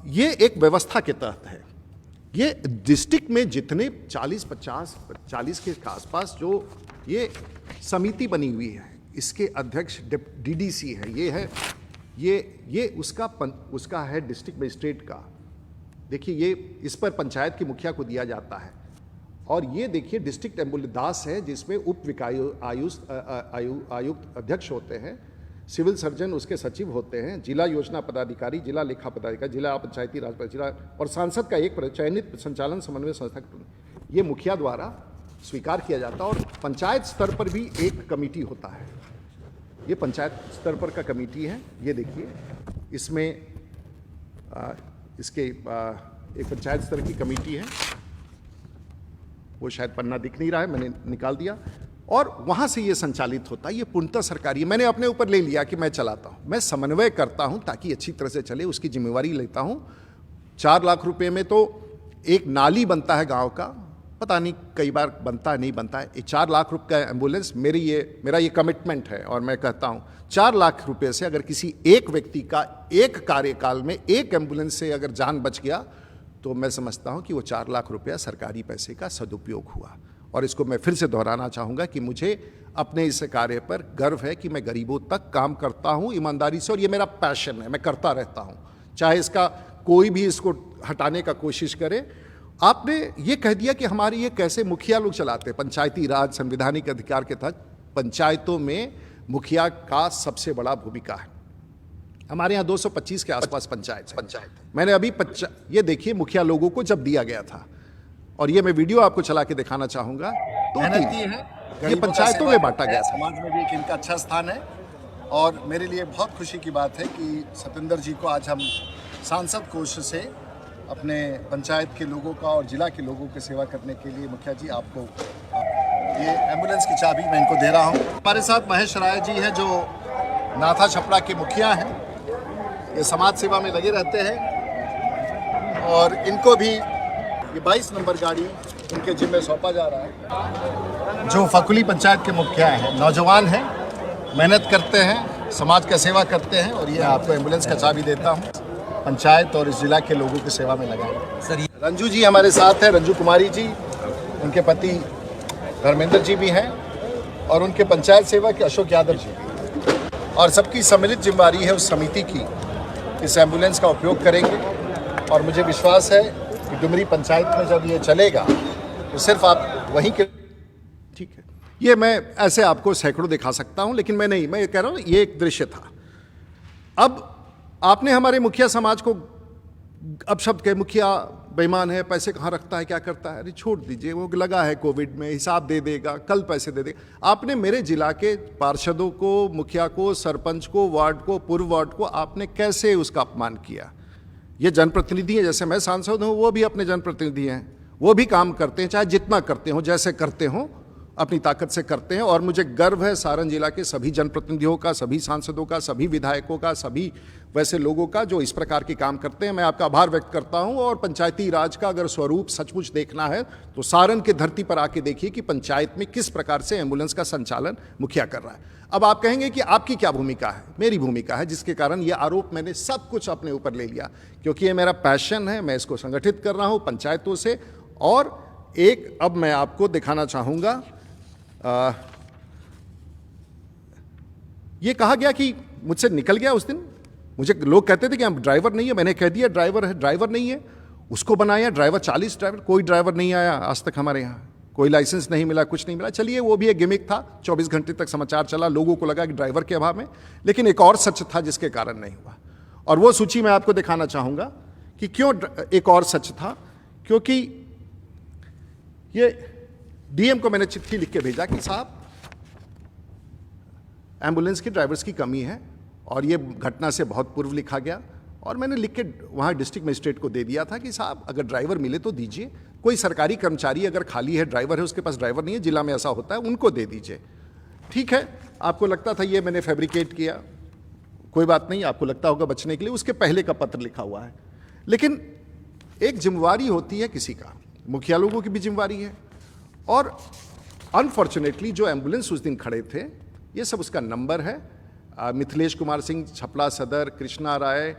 ये एक व्यवस्था के तहत है। ये डिस्ट्रिक्ट में जितने 40 के आसपास जो ये समिति बनी हुई है, इसके अध्यक्ष डीडीसी है, ये उसका है डिस्ट्रिक्ट मजिस्ट्रेट का। देखिए, ये इस पर पंचायत की मुखिया को दिया जाता है। और ये देखिए डिस्ट्रिक्ट एम्बुलेंस दास है, जिसमें उप आयुक्त अध्यक्ष होते हैं, सिविल सर्जन उसके सचिव होते हैं, जिला योजना पदाधिकारी, जिला लेखा पदाधिकारी, जिला पंचायती राज जिला, और सांसद का एक चयनित संचालन समन्वय संस्था, ये मुखिया द्वारा स्वीकार किया जाता है। और पंचायत स्तर पर भी एक कमेटी होता है, ये पंचायत स्तर पर का कमेटी है। ये देखिए, इसमें एक पंचायत स्तर की कमेटी है, वो शायद पन्ना दिख नहीं रहा है, मैंने निकाल दिया। और वहाँ से ये संचालित होता है, ये पूर्णतः सरकारी है। मैंने अपने ऊपर ले लिया कि मैं चलाता हूँ, मैं समन्वय करता हूँ ताकि अच्छी तरह से चले, उसकी जिम्मेवारी लेता हूँ। 4 लाख रुपए में तो एक नाली बनता है गांव का, पता नहीं कई बार बनता है नहीं बनता है। 4 लाख रुपए का एम्बुलेंस मेरा ये कमिटमेंट है। और मैं कहता हूँ 4 लाख रुपए से अगर किसी एक व्यक्ति का एक कार्यकाल में एक एम्बुलेंस से अगर जान बच गया, तो मैं समझता हूं कि वो 4 लाख रुपया सरकारी पैसे का सदुपयोग हुआ। और इसको मैं फिर से दोहराना चाहूँगा कि मुझे अपने इस कार्य पर गर्व है कि मैं गरीबों तक काम करता हूँ ईमानदारी से, और ये मेरा पैशन है, मैं करता रहता हूँ, चाहे इसका कोई भी इसको हटाने का कोशिश करे। आपने ये कह दिया कि हमारे ये कैसे मुखिया लोग चलाते हैं। पंचायती राज संवैधानिक अधिकार के तहत पंचायतों में मुखिया का सबसे बड़ा भूमिका है। हमारे यहाँ 225 के आसपास पंचायत। मैंने अभी ये देखिए मुखिया लोगों को जब दिया गया था, और ये मैं वीडियो आपको चला के दिखाना चाहूंगा। ये पंचायतों में बांटा गया, समाज में भी एक इनका अच्छा स्थान है। और मेरे लिए बहुत खुशी की बात है कि सतेंद्र जी को आज हम सांसद कोष से अपने पंचायत के लोगों का और जिला के लोगों की सेवा करने के लिए, मुखिया जी आपको ये एम्बुलेंस की चाबी मैं इनको दे रहा हूँ। हमारे साथ महेश राय जी हैं, जो नाथा छपरा के मुखिया हैं, ये समाज सेवा में लगे रहते हैं। और इनको भी ये 22 नंबर गाड़ी इनके जिम्मे सौंपा जा रहा है। जो फकुली पंचायत के मुखिया हैं, नौजवान हैं, मेहनत करते हैं, समाज का सेवा करते हैं। और ये आपको एम्बुलेंस का चाबी देता हूँ, पंचायत और इस जिला के लोगों की सेवा में लगाएं। सर, रंजू जी हमारे साथ हैं, रंजू कुमारी जी, उनके पति धर्मेंद्र जी भी हैं, और उनके पंचायत सेवक अशोक यादव जी भी। और सबकी सम्मिलित जिम्मेदारी है उस समिति की, इस एम्बुलेंस का उपयोग करेंगे। और मुझे विश्वास है कि डुमरी पंचायत में जब ये चलेगा तो सिर्फ आप वहीं के, ठीक है। ये मैं ऐसे आपको सैकड़ों दिखा सकता हूं, लेकिन मैं नहीं, मैं ये कह रहा हूं ये एक दृश्य था। अब आपने हमारे मुखिया समाज को अपशब्द के मुखिया बेईमान है, पैसे कहाँ रखता है, क्या करता है, अरे छोड़ दीजिए, वो लगा है कोविड में, हिसाब दे देगा, कल पैसे दे देगा। आपने मेरे जिला के पार्षदों को, मुखिया को, सरपंच को, वार्ड को, पूर्व वार्ड को आपने कैसे उसका अपमान किया। ये जनप्रतिनिधि हैं, जैसे मैं सांसद हूँ वो भी अपने जनप्रतिनिधि हैं, वो भी काम करते हैं, चाहे जितना करते हो, जैसे करते हो, अपनी ताकत से करते हैं। और मुझे गर्व है सारण जिला के सभी जनप्रतिनिधियों का, सभी सांसदों का, सभी विधायकों का, सभी वैसे लोगों का जो इस प्रकार के काम करते हैं। मैं आपका आभार व्यक्त करता हूं। और पंचायती राज का अगर स्वरूप सचमुच देखना है तो सारण की धरती पर आके देखिए कि पंचायत में किस प्रकार से एम्बुलेंस का संचालन मुखिया कर रहा है। अब आप कहेंगे कि आपकी क्या भूमिका है, मेरी भूमिका है, जिसके कारण ये आरोप मैंने सब कुछ अपने ऊपर ले लिया, क्योंकि ये मेरा पैशन है, मैं इसको संगठित कर रहा हूं पंचायतों से। और एक अब मैं आपको दिखाना चाहूँगा, ये कहा गया कि मुझसे निकल गया उस दिन, मुझे लोग कहते थे कि हम ड्राइवर नहीं है, मैंने कह दिया ड्राइवर है, ड्राइवर नहीं है, उसको बनाया ड्राइवर, 40 ड्राइवर, कोई ड्राइवर नहीं आया आज तक हमारे यहाँ, कोई लाइसेंस नहीं मिला, कुछ नहीं मिला। चलिए वो भी एक गिमिक था, 24 घंटे तक समाचार चला, लोगों को लगा कि ड्राइवर के अभाव में, लेकिन एक और सच था जिसके कारण नहीं हुआ। और वो सूची मैं आपको दिखाना चाहूँगा कि क्यों एक और सच था। क्योंकि ये डीएम को मैंने चिट्ठी लिख के भेजा कि साहब एम्बुलेंस की ड्राइवर्स की कमी है, और ये घटना से बहुत पूर्व लिखा गया, और मैंने लिख के वहाँ डिस्ट्रिक्ट मजिस्ट्रेट को दे दिया था कि साहब अगर ड्राइवर मिले तो दीजिए, कोई सरकारी कर्मचारी अगर खाली है, ड्राइवर है, उसके पास ड्राइवर नहीं है, जिला में ऐसा होता है, उनको दे दीजिए। ठीक है, आपको लगता था ये मैंने फैब्रिकेट किया, कोई बात नहीं, आपको लगता होगा बचने के लिए, उसके पहले का पत्र लिखा हुआ है। लेकिन एक जिम्मेवारी होती है किसी का, मुखिया लोगों की भी जिम्मेवारी है। और अनफॉर्चुनेटली जो एम्बुलेंस उस दिन खड़े थे, ये सब उसका नंबर है, मिथिलेश कुमार सिंह छपला सदर, कृष्णा राय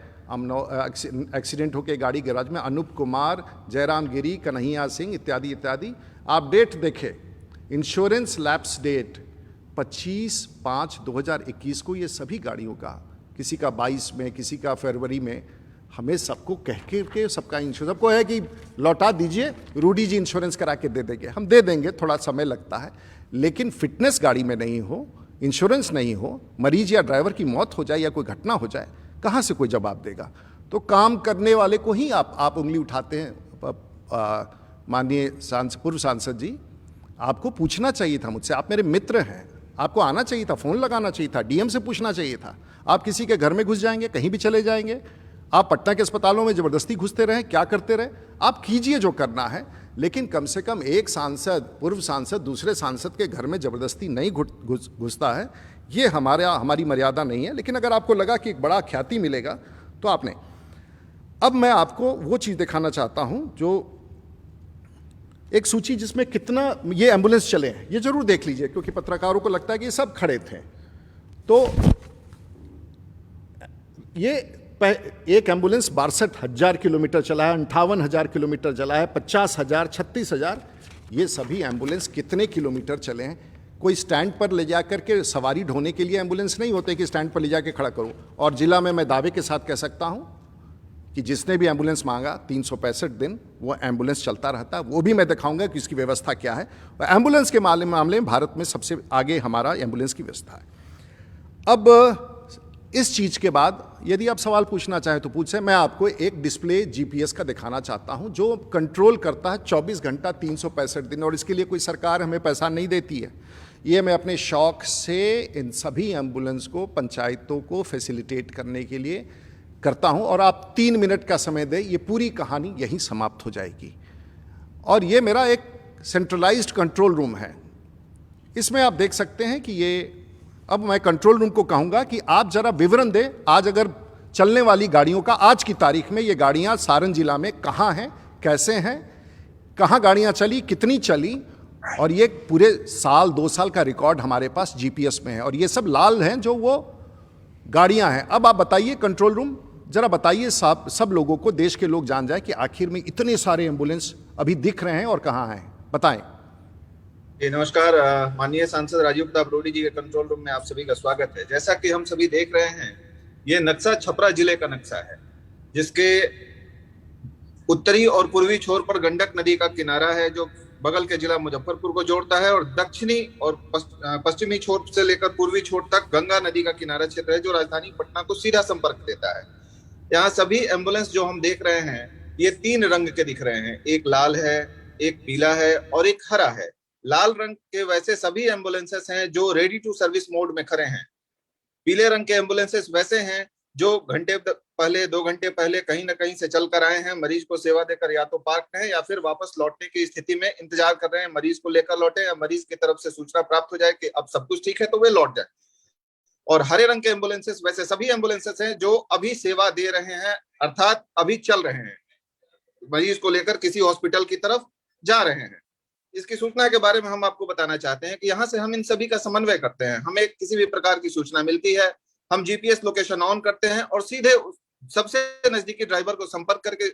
एक्सीडेंट होकर गाड़ी गैराज में, अनूप कुमार, जयराम गिरी, कन्हैया सिंह इत्यादि इत्यादि। आप डेट देखें, इंश्योरेंस लैप्स डेट 25/5/2021 को ये सभी गाड़ियों का, किसी का 22 में, किसी का फरवरी में, हमें सबको कह के सबका इंश्योरेंस, सबको है कि लौटा दीजिए, रूडी जी इंश्योरेंस करा के दे देंगे। हम दे देंगे, थोड़ा समय लगता है, लेकिन फिटनेस गाड़ी में नहीं हो, इंश्योरेंस नहीं हो, मरीज या ड्राइवर की मौत हो जाए या कोई घटना हो जाए, कहाँ से कोई जवाब देगा। तो काम करने वाले को ही आप उंगली उठाते हैं। माननीय पूर्व सांसद जी, आपको पूछना चाहिए था मुझसे, आप मेरे मित्र हैं, आपको आना चाहिए था, फ़ोन लगाना चाहिए था, डीएम से पूछना चाहिए था। आप किसी के घर में घुस जाएंगे, कहीं भी चले जाएंगे, आप पटना के अस्पतालों में ज़बरदस्ती घुसते रहे, क्या करते रहे, आप कीजिए जो करना है, लेकिन कम से कम एक सांसद, पूर्व सांसद दूसरे सांसद के घर में ज़बरदस्ती नहीं घुसता है, ये हमारी मर्यादा नहीं है। लेकिन अगर आपको लगा कि एक बड़ा ख्याति मिलेगा तो आपने, अब मैं आपको वो चीज़ दिखाना चाहता हूं, जो एक सूची जिसमें कितना ये एम्बुलेंस चले हैं, ये जरूर देख लीजिए, क्योंकि पत्रकारों को लगता है कि ये सब खड़े थे। तो ये एक एम्बुलेंस 62,000 किलोमीटर चला है, 58,000 किलोमीटर चला है, 50,000, 36,000, ये सभी एम्बुलेंस कितने किलोमीटर चले हैं। कोई स्टैंड पर ले जाकर के सवारी ढोने के लिए एम्बुलेंस नहीं होते कि स्टैंड पर ले जाकर खड़ा करूं। और जिला में मैं दावे के साथ कह सकता हूं कि जिसने भी एम्बुलेंस मांगा 365 दिन वो एम्बुलेंस चलता रहता है। वो भी मैं दिखाऊंगा कि इसकी व्यवस्था क्या है। एम्बुलेंस के मामले में भारत में सबसे आगे हमारा एम्बुलेंस की व्यवस्था है। अब इस चीज़ के बाद यदि आप सवाल पूछना चाहें तो पूछें। मैं आपको एक डिस्प्ले जीपीएस का दिखाना चाहता हूं जो कंट्रोल करता है 24 घंटा 365 दिन, और इसके लिए कोई सरकार हमें पैसा नहीं देती है। ये मैं अपने शौक से इन सभी एम्बुलेंस को पंचायतों को फैसिलिटेट करने के लिए करता हूं, और आप 3 मिनट का समय दें, ये पूरी कहानी यहीं समाप्त हो जाएगी। और ये मेरा एक सेंट्रलाइज्ड कंट्रोल रूम है। इसमें आप देख सकते हैं कि ये, अब मैं कंट्रोल रूम को कहूंगा कि आप जरा विवरण दें, आज अगर चलने वाली गाड़ियों का, आज की तारीख में ये गाड़ियां सारण जिला में कहां हैं, कैसे हैं, कहां गाड़ियां चली, कितनी चली, और ये पूरे साल 2 साल का रिकॉर्ड हमारे पास जीपीएस में है। और ये सब लाल हैं जो वो गाड़ियां हैं। अब आप बताइए कंट्रोल रूम, जरा बताइए सब लोगों को, देश के लोग जान जाए कि आखिर में इतने सारे एम्बुलेंस अभी दिख रहे हैं और कहां हैं, बताएं। नमस्कार, माननीय सांसद राजीव प्रताप रूडी जी के कंट्रोल रूम में आप सभी का स्वागत है। जैसा कि हम सभी देख रहे हैं, ये नक्शा छपरा जिले का नक्शा है, जिसके उत्तरी और पूर्वी छोर पर गंडक नदी का किनारा है जो बगल के जिला मुजफ्फरपुर को जोड़ता है, और दक्षिणी और पश्चिमी छोर से लेकर पूर्वी छोर तक गंगा नदी का किनारा क्षेत्र है जो राजधानी पटना को सीधा संपर्क देता है। यहाँ सभी एम्बुलेंस जो हम देख रहे हैं ये 3 रंग के दिख रहे हैं, एक लाल है, एक पीला है और एक हरा है। लाल रंग के वैसे सभी एम्बुलेंसेस हैं जो रेडी टू सर्विस मोड में खड़े हैं। पीले रंग के एम्बुलेंसेस वैसे हैं जो घंटे पहले 2 घंटे पहले कहीं ना कहीं से चल कर आए हैं, मरीज को सेवा देकर या तो पार्क हैं या फिर वापस लौटने की स्थिति में इंतजार कर रहे हैं, मरीज को लेकर लौटे या मरीज की तरफ से सूचना प्राप्त हो जाए कि अब सब कुछ ठीक है तो वे लौट जाए। और हरे रंग के एम्बुलेंसेस वैसे सभी एम्बुलेंसेस हैं जो अभी सेवा दे रहे हैं, अर्थात अभी चल रहे हैं, मरीज को लेकर किसी हॉस्पिटल की तरफ जा रहे हैं। इसकी सूचना के बारे में हम आपको बताना चाहते हैं कि यहाँ से हम इन सभी का समन्वय करते हैं। हमें किसी भी प्रकार की सूचना मिलती है, हम जीपीएस लोकेशन ऑन करते हैं और सीधे सबसे नजदीकी ड्राइवर को संपर्क करके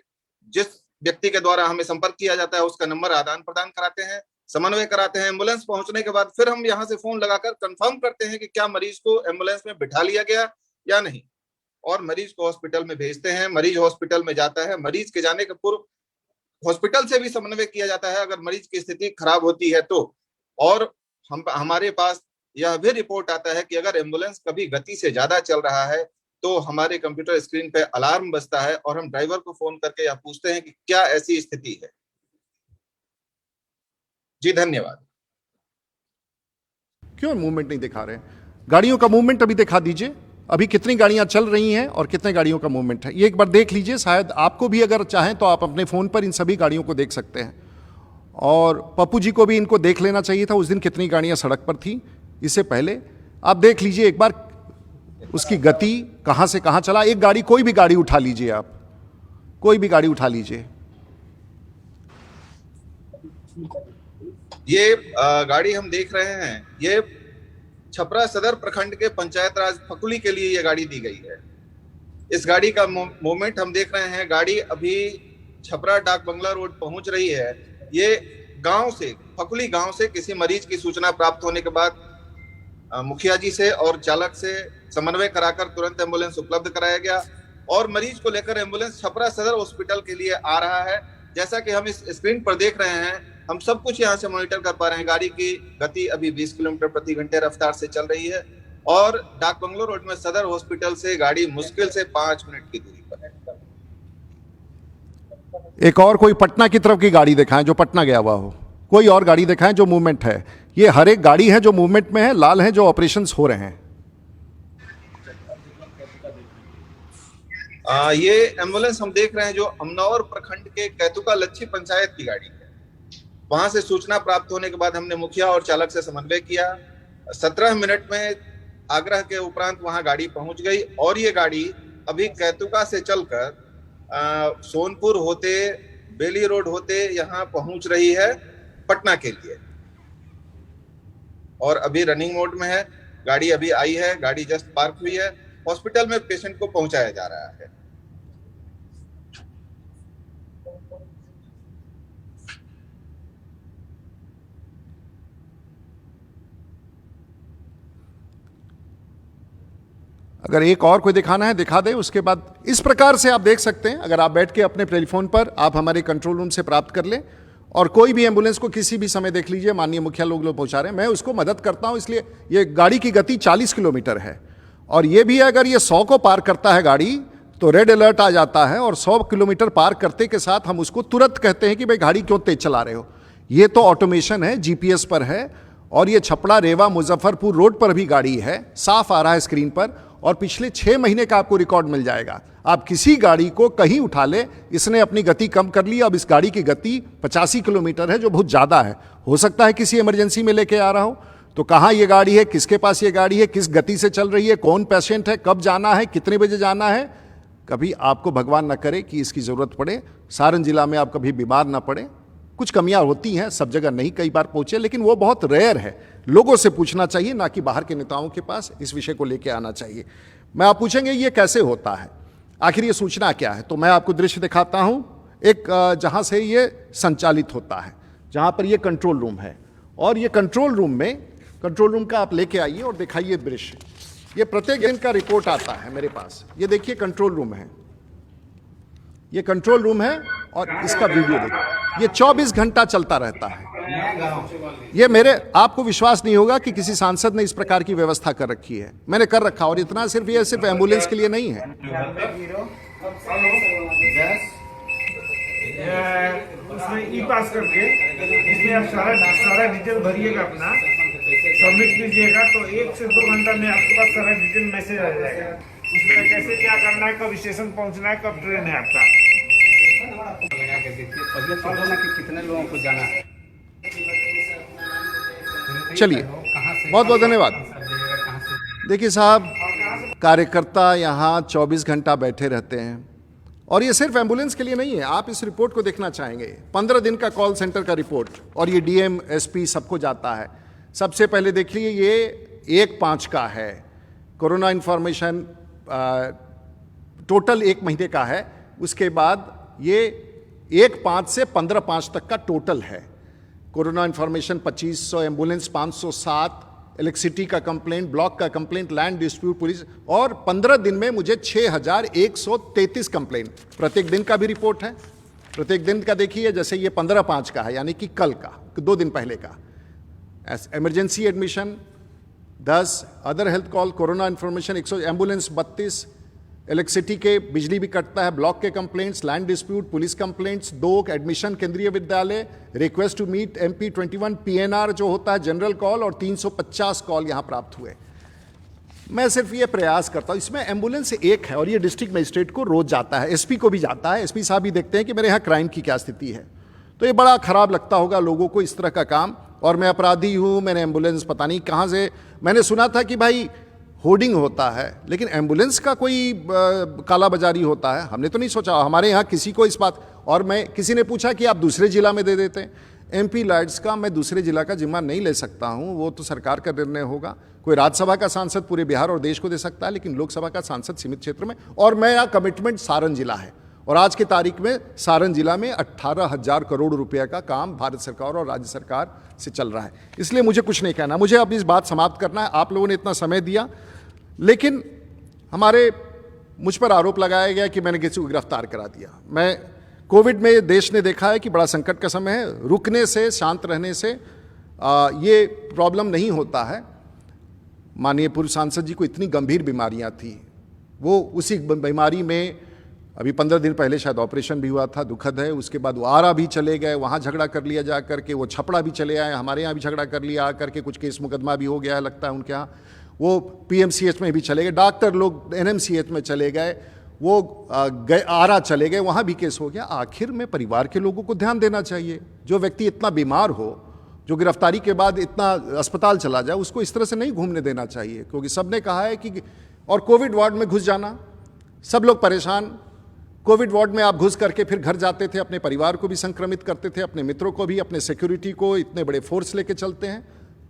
जिस व्यक्ति के द्वारा हमें संपर्क किया जाता है उसका नंबर आदान प्रदान कराते हैं, समन्वय कराते हैं। एम्बुलेंस पहुंचने के बाद फिर हम यहाँ से फोन लगाकर कंफर्म करते हैं कि क्या मरीज को एम्बुलेंस में बिठा लिया गया या नहीं, और मरीज को हॉस्पिटल में भेजते हैं। मरीज हॉस्पिटल में जाता है, मरीज के जाने के पूर्व हॉस्पिटल से भी समन्वय किया जाता है अगर मरीज की स्थिति खराब होती है तो। और हमारे पास यह भी रिपोर्ट आता है कि अगर एम्बुलेंस कभी गति से ज्यादा चल रहा है तो हमारे कंप्यूटर स्क्रीन पे अलार्म बजता है और हम ड्राइवर को फोन करके यह पूछते हैं कि क्या ऐसी स्थिति है। जी धन्यवाद। क्यों मूवमेंट नहीं दिखा रहे? गाड़ियों का मूवमेंट अभी दिखा दीजिए, अभी कितनी गाड़ियां चल रही हैं और कितने गाड़ियों का मूवमेंट है, ये एक बार देख लीजिए। शायद आपको भी अगर चाहें तो आप अपने फ़ोन पर इन सभी गाड़ियों को देख सकते हैं। और पप्पू जी को भी इनको देख लेना चाहिए था, उस दिन कितनी गाड़ियां सड़क पर थी इससे पहले। आप देख लीजिए एक बार उसकी गति कहां से कहां चला। एक गाड़ी, कोई भी गाड़ी उठा लीजिए, आप कोई भी गाड़ी उठा लीजिए। ये गाड़ी हम देख रहे हैं, ये छपरा सदर प्रखंड के पंचायत राज फकुली के लिए ये गाड़ी दी गई है। इस गाड़ी का मूवमेंट हम देख रहे हैं। गाड़ी अभी छपरा डाक बंगला रोड पहुंच रही है। ये गांव से, फकुली गांव से किसी मरीज की सूचना प्राप्त होने के बाद मुखिया जी से और चालक से समन्वय कराकर तुरंत एम्बुलेंस उपलब्ध कराया गया और मरीज को लेकर एम्बुलेंस छपरा सदर हॉस्पिटल के लिए आ रहा है। जैसा कि हम इस स्क्रीन पर देख रहे हैं, हम सब कुछ यहाँ से मॉनिटर कर पा रहे हैं। गाड़ी की गति अभी 20 किलोमीटर प्रति घंटे रफ्तार से चल रही है और डाक बंगलो रोड में सदर हॉस्पिटल से गाड़ी मुश्किल से 5 मिनट की दूरी पर है। एक और कोई पटना की तरफ की गाड़ी दिखाएं जो पटना गया हुआ हो, कोई और गाड़ी दिखाएं जो मूवमेंट है। ये हर एक गाड़ी है जो मूवमेंट में है, लाल है जो ऑपरेशंस हो रहे हैं। ये एम्बुलेंस हम देख रहे हैं जो अमनौर प्रखंड के कैतुका लच्छी पंचायत की गाड़ी है। वहां से सूचना प्राप्त होने के बाद हमने मुखिया और चालक से समन्वय किया। 17 मिनट में आग्रह के उपरांत वहां गाड़ी पहुंच गई और ये गाड़ी अभी कैतुका से चलकर सोनपुर होते, बेली रोड होते यहाँ पहुंच रही है पटना के लिए और अभी रनिंग मोड में है। गाड़ी अभी आई है, गाड़ी जस्ट पार्क हुई है, हॉस्पिटल में पेशेंट को पहुंचाया जा रहा है। अगर एक और कोई दिखाना है दिखा दे। उसके बाद इस प्रकार से आप देख सकते हैं, अगर आप बैठ के अपने टेलीफोन पर आप हमारे कंट्रोल रूम से प्राप्त कर लें और कोई भी एम्बुलेंस को किसी भी समय देख लीजिए। माननीय मुखिया लोग पहुंचा रहे हैं, मैं उसको मदद करता हूं, इसलिए ये गाड़ी की गति 40 किलोमीटर है और ये भी है अगर ये 100 को पार करता है गाड़ी तो रेड अलर्ट आ जाता है और 100 किलोमीटर पार करते के साथ हम उसको तुरंत कहते हैं कि भाई गाड़ी क्यों तेज चला रहे हो। ये तो ऑटोमेशन है, जीपीएस पर है और ये छपड़ा रेवा मुजफ्फरपुर रोड पर भी गाड़ी है, साफ आ रहा है स्क्रीन पर और पिछले 6 महीने का आपको रिकॉर्ड मिल जाएगा। आप किसी गाड़ी को कहीं उठा ले, इसने अपनी गति कम कर ली। अब इस गाड़ी की गति 85 किलोमीटर है जो बहुत ज़्यादा है। हो सकता है किसी इमरजेंसी में लेके आ रहा हो, तो कहाँ ये गाड़ी है, किसके पास ये गाड़ी है, किस गति से चल रही है, कौन पेशेंट है, कब जाना है, कितने बजे जाना है। कभी आपको भगवान न करे कि इसकी ज़रूरत पड़े, सारण जिला में आप कभी बीमार ना पड़े। कुछ कमियां होती हैं, सब जगह नहीं कई बार पहुंचे, लेकिन वो बहुत रेयर है। लोगों से पूछना चाहिए, ना कि बाहर के नेताओं के पास इस विषय को लेकर आना चाहिए। मैं आप पूछेंगे ये कैसे होता है, आखिर ये सूचना क्या है, तो मैं आपको दृश्य दिखाता हूं एक जहां से ये संचालित होता है, जहां पर ये कंट्रोल रूम है और ये कंट्रोल रूम का आप लेके आइए और दिखाइए दृश्य। ये प्रत्येक दिन का रिपोर्ट आता है मेरे पास। ये देखिए कंट्रोल रूम है, ये कंट्रोल रूम है और इसका वीडियो देखिए। ये 24 घंटा चलता रहता है। ये मेरे आपको विश्वास नहीं होगा कि किसी सांसद ने इस प्रकार की व्यवस्था कर रखी है। मैंने कर रखा और इतना सिर्फ एम्बुलेंस के लिए नहीं है। ई पास करके इसमें आप सारा डिटेल भरिएगा, अपना सबमिट कीजिएगा, तो 1 से 2 घंटा में आपके पास सारा डिटेल मैसेज आ जाएगा। उसमें कैसे क्या करना है, कब स्टेशन पहुंचना है, कब ट्रेन है आपका। कितने लोगों को जाना है। चलिए, बहुत बहुत धन्यवाद। देखिए साहब, कार्यकर्ता यहाँ 24 घंटा बैठे रहते हैं, और ये सिर्फ एम्बुलेंस के लिए नहीं है। आप इस रिपोर्ट को देखना चाहेंगे, 15 दिन का कॉल सेंटर का रिपोर्ट, और ये डीएम एसपी सबको जाता है। सबसे पहले देखिए, ये 1/5 का है कोरोना इन्फॉर्मेशन, टोटल 1 महीने का है। उसके बाद ये 1/5 से 15/5 तक का टोटल है। कोरोना इन्फॉर्मेशन 2500, एम्बुलेंस 507, इलेक्ट्रिसिटी का कंप्लेंट, ब्लॉक का कंप्लेंट, लैंड डिस्प्यूट पुलिस, और 15 दिन में मुझे 6133 कंप्लेंट। प्रत्येक दिन का भी रिपोर्ट है, प्रत्येक दिन का देखिए। जैसे ये 15/5 का है, यानी कि कल का, 2 दिन पहले का। Emergency admission 10, other health call, corona information 100, ambulance 32, electricity के बिजली भी कटता है, ब्लॉक के complaints, land dispute, police complaints 2, admission Kendriya Vidyalaya, request to meet MP 21, PNR जो होता है जनरल कॉल, और 350 कॉल यहाँ प्राप्त हुए। मैं सिर्फ ये प्रयास करता हूँ, इसमें एम्बुलेंस एक है, और ये डिस्ट्रिक्ट मजिस्ट्रेट को रोज जाता है, SP को भी जाता है। SP साहब भी देखते हैं कि मेरे यहाँ क्राइम की क्या स्थिति है। तो ये बड़ा खराब लगता होगा लोगों को इस तरह का काम। और मैं अपराधी हूँ, मैंने एम्बुलेंस पता नहीं कहाँ से, मैंने सुना था कि भाई होर्डिंग होता है, लेकिन एम्बुलेंस का कोई काला बाजारी होता है, हमने तो नहीं सोचा। हमारे यहाँ किसी को इस बात, और मैं किसी ने पूछा कि आप दूसरे जिला में दे देते हैं। MP लाइट्स का मैं दूसरे जिला का जिम्मा नहीं ले सकता हूँ, वो तो सरकार का निर्णय होगा। कोई राज्यसभा का सांसद पूरे बिहार और देश को दे सकता है, लेकिन लोकसभा का सांसद सीमित क्षेत्र में। और मेरा कमिटमेंट सारण जिला है, और आज की तारीख में सारण जिला में 18,000 करोड़ रुपए का काम भारत सरकार और राज्य सरकार से चल रहा है। इसलिए मुझे कुछ नहीं कहना, मुझे अब इस बात समाप्त करना है। आप लोगों ने इतना समय दिया, लेकिन मुझ पर आरोप लगाया गया कि मैंने किसी को गिरफ्तार करा दिया। मैं कोविड में देश ने देखा है कि बड़ा संकट का समय है, रुकने से, शांत रहने से ये प्रॉब्लम नहीं होता है। माननीय पूर्व सांसद जी को इतनी गंभीर बीमारियां थी, वो उसी बीमारी में अभी 15 दिन पहले शायद ऑपरेशन भी हुआ था, दुखद है। उसके बाद वो आरा भी चले गए, वहाँ झगड़ा कर लिया जा करके, वो छपड़ा भी चले आए, हमारे यहाँ भी झगड़ा कर लिया आ करके, कुछ केस मुकदमा भी हो गया है लगता है उनके यहाँ। वो PMCH में भी चले गए, डॉक्टर लोग NMCH में चले गए, वो आरा चले गए, वहाँ भी केस हो गया। आखिर में परिवार के लोगों को ध्यान देना चाहिए। जो व्यक्ति इतना बीमार हो, जो गिरफ्तारी के बाद इतना अस्पताल चला जाए, उसको इस तरह से नहीं घूमने देना चाहिए, क्योंकि सबने कहा है कि, और कोविड वार्ड में घुस जाना, सब लोग परेशान। कोविड वार्ड में आप घुस करके फिर घर जाते थे, अपने परिवार को भी संक्रमित करते थे, अपने मित्रों को भी, अपने सिक्योरिटी को इतने बड़े फोर्स लेके चलते हैं।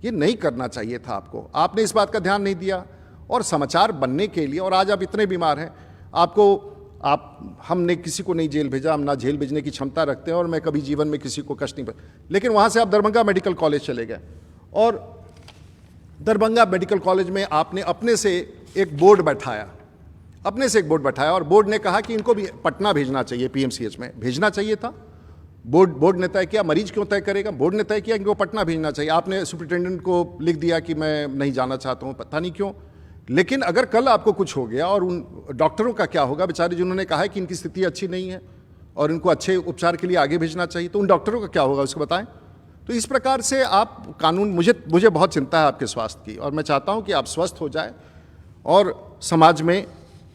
ये नहीं करना चाहिए था आपको, आपने इस बात का ध्यान नहीं दिया। और समाचार बनने के लिए, और आज आप इतने बीमार हैं, हमने किसी को नहीं जेल भेजा, हम ना जेल भेजने की क्षमता रखते हैं, और मैं कभी जीवन में किसी को कष्ट नहीं। लेकिन वहाँ से आप दरभंगा मेडिकल कॉलेज चले गए, और दरभंगा मेडिकल कॉलेज में आपने अपने से एक बोर्ड बैठाया, और बोर्ड ने कहा कि इनको भी पटना भेजना चाहिए, PMCH में भेजना चाहिए था। बोर्ड ने तय किया, मरीज क्यों तय करेगा, बोर्ड ने तय किया इनको पटना भेजना चाहिए। आपने सुपरिटेंडेंट को लिख दिया कि मैं नहीं जाना चाहता हूँ, पता नहीं क्यों। लेकिन अगर कल आपको कुछ हो गया, और उन डॉक्टरों का क्या होगा बेचारे, जिन्होंने कहा है कि इनकी स्थिति अच्छी नहीं है और इनको अच्छे उपचार के लिए आगे भेजना चाहिए, तो उन डॉक्टरों का क्या होगा उसको बताएं। तो इस प्रकार से आप कानून, मुझे बहुत चिंता है आपके स्वास्थ्य की, और मैं चाहता हूँ कि आप स्वस्थ हो जाए और समाज में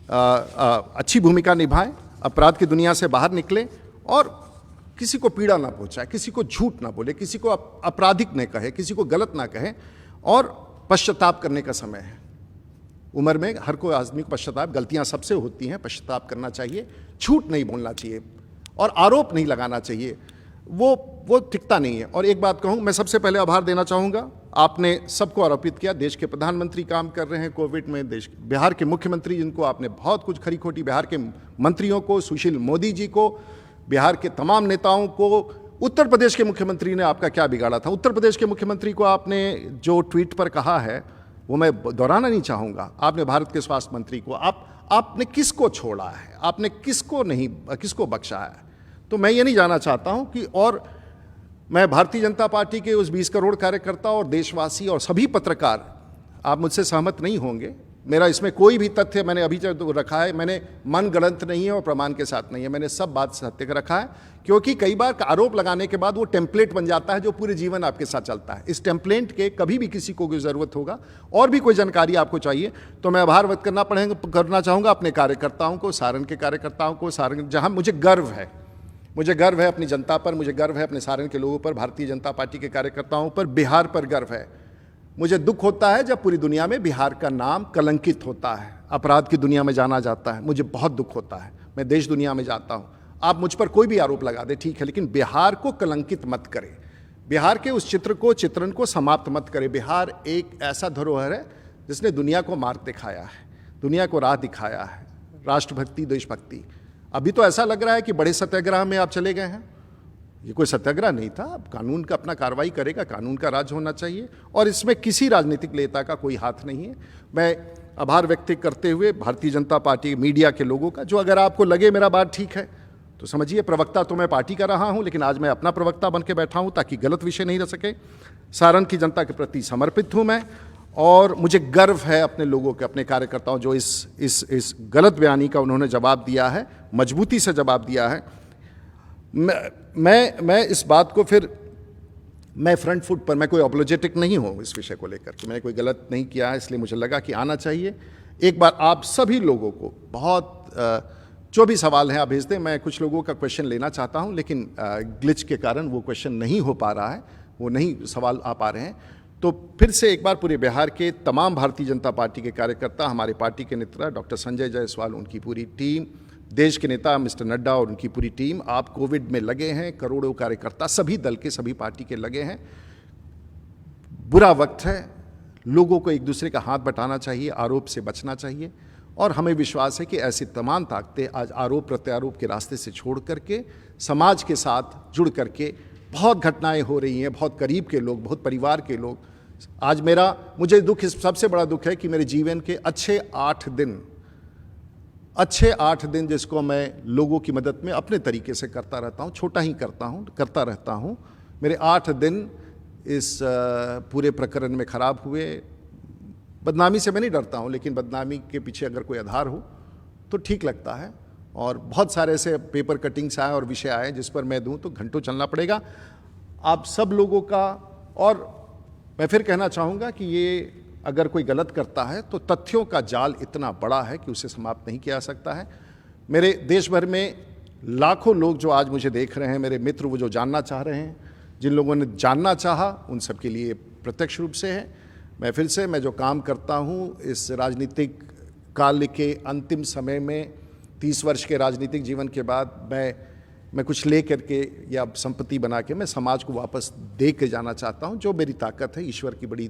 अच्छी भूमिका निभाएं, अपराध की दुनिया से बाहर निकले, और किसी को पीड़ा ना पहुंचाए, किसी को झूठ ना बोले, किसी को आपराधिक न कहे, किसी को गलत ना कहे। और पश्चाताप करने का समय है। उम्र में हर कोई आदमी को पश्चाताप, गलतियां सबसे होती हैं, पश्चाताप करना चाहिए, झूठ नहीं बोलना चाहिए, और आरोप नहीं लगाना चाहिए, वो टिकता नहीं है। और एक बात कहूँ, मैं सबसे पहले आभार देना चाहूँगा, आपने सबको आरोपित किया। देश के प्रधानमंत्री काम कर रहे हैं कोविड में, बिहार के मुख्यमंत्री जिनको आपने बहुत कुछ खरी खोटी, बिहार के मंत्रियों को, सुशील मोदी जी को, बिहार के तमाम नेताओं को, उत्तर प्रदेश के मुख्यमंत्री ने आपका क्या बिगाड़ा था। उत्तर प्रदेश के मुख्यमंत्री को आपने जो ट्वीट पर कहा है वो मैं दोहराना नहीं चाहूँगा। आपने भारत के स्वास्थ्य मंत्री को, आपने किसको छोड़ा है, आपने किसको बख्शा है। तो मैं ये नहीं जानना चाहता हूँ कि, और मैं भारतीय जनता पार्टी के उस 20 करोड़ कार्यकर्ता और देशवासी और सभी पत्रकार, आप मुझसे सहमत नहीं होंगे मेरा इसमें कोई भी तथ्य मैंने अभी जो रखा है, मैंने मन गलत नहीं है और प्रमाण के साथ नहीं है, मैंने सब बात सत्य का रखा है। क्योंकि कई बार आरोप लगाने के बाद वो टेम्पलेट बन जाता है जो पूरे जीवन आपके साथ चलता है। इस टेम्पलेट के कभी भी किसी को कोई ज़रूरत होगा और भी कोई जानकारी आपको चाहिए तो मैं आभार व्यक्त करना चाहूँगा अपने कार्यकर्ताओं को, सारण के कार्यकर्ताओं को, सारण जहाँ मुझे गर्व है अपनी जनता पर, मुझे गर्व है अपने सारण के लोगों पर, भारतीय जनता पार्टी के कार्यकर्ताओं पर, बिहार पर गर्व है। मुझे दुख होता है जब पूरी दुनिया में बिहार का नाम कलंकित होता है, अपराध की दुनिया में जाना जाता है, मुझे बहुत दुख होता है। मैं देश दुनिया में जाता हूँ, आप मुझ पर कोई भी आरोप लगा दे ठीक है, लेकिन बिहार को कलंकित मत करें, बिहार के उस चित्रण को समाप्त मत करें। बिहार एक ऐसा धरोहर है जिसने दुनिया को मार्ग दिखाया है, दुनिया को राह दिखाया है, राष्ट्रभक्ति, देशभक्ति। अभी तो ऐसा लग रहा है कि बड़े सत्याग्रह में आप चले गए हैं, ये कोई सत्याग्रह नहीं था। अब कानून का अपना कार्रवाई करेगा, कानून का राज होना चाहिए और इसमें किसी राजनीतिक नेता का कोई हाथ नहीं है। मैं आभार व्यक्त करते हुए भारतीय जनता पार्टी मीडिया के लोगों का, जो अगर आपको लगे मेरा बात ठीक है तो समझिए, प्रवक्ता तो मैं पार्टी का रहा हूं, लेकिन आज मैं अपना प्रवक्ता बन के बैठा हूं ताकि गलत विषय नहीं रह सके। सारण की जनता के प्रति समर्पित हूं मैं और मुझे गर्व है अपने लोगों के, अपने कार्यकर्ताओं जो इस गलत बयानी का उन्होंने जवाब दिया है, मजबूती से जवाब दिया है। मैं इस बात को फिर मैं फ्रंट फुट पर, मैं कोई अपोलोजेटिक नहीं हूँ इस विषय को लेकर कि मैंने कोई गलत नहीं किया है, इसलिए मुझे लगा कि आना चाहिए। एक बार आप सभी लोगों को बहुत जो भी सवाल हैं आप भेज दें, मैं कुछ लोगों का क्वेश्चन लेना चाहता हूं लेकिन ग्लिच के कारण वो क्वेश्चन नहीं हो पा रहा है, वो नहीं सवाल आ पा रहे हैं। तो फिर से एक बार पूरे बिहार के तमाम भारतीय जनता पार्टी के कार्यकर्ता, हमारे पार्टी के नेता डॉक्टर संजय जायसवाल, उनकी पूरी टीम, देश के नेता मिस्टर नड्डा और उनकी पूरी टीम, आप कोविड में लगे हैं, करोड़ों कार्यकर्ता सभी दल के, सभी पार्टी के लगे हैं। बुरा वक्त है, लोगों को एक दूसरे का हाथ बटाना चाहिए, आरोप से बचना चाहिए और हमें विश्वास है कि ऐसी तमाम ताकतें आज आरोप प्रत्यारोप के रास्ते से छोड़ करके समाज के साथ जुड़ करके, बहुत घटनाएं हो रही हैं, बहुत करीब के लोग, बहुत परिवार के लोग, आज मुझे दुख, इस सबसे बड़ा दुख है कि मेरे जीवन के अच्छे 8 दिन जिसको मैं लोगों की मदद में अपने तरीके से करता रहता हूँ, छोटा ही करता रहता हूँ, मेरे 8 दिन इस पूरे प्रकरण में खराब हुए। बदनामी से मैं नहीं डरता हूँ, लेकिन बदनामी के पीछे अगर कोई आधार हो तो ठीक लगता है। और बहुत सारे ऐसे पेपर कटिंग्स आए और विषय आए जिस पर मैं दूं तो घंटों चलना पड़ेगा आप सब लोगों का। और मैं फिर कहना चाहूँगा कि ये अगर कोई गलत करता है तो तथ्यों का जाल इतना बड़ा है कि उसे समाप्त नहीं किया जा सकता है। मेरे देश भर में लाखों लोग जो आज मुझे देख रहे हैं, मेरे मित्र वो जो जानना चाह रहे हैं, जिन लोगों ने जानना चाहा उन सब के लिए प्रत्यक्ष रूप से है। मैं जो काम करता हूँ इस राजनीतिक काल के अंतिम समय में, 30 वर्ष के राजनीतिक जीवन के बाद मैं कुछ ले करके या संपत्ति बना के मैं समाज को वापस दे के जाना चाहता हूँ। जो मेरी ताकत है, ईश्वर की बड़ी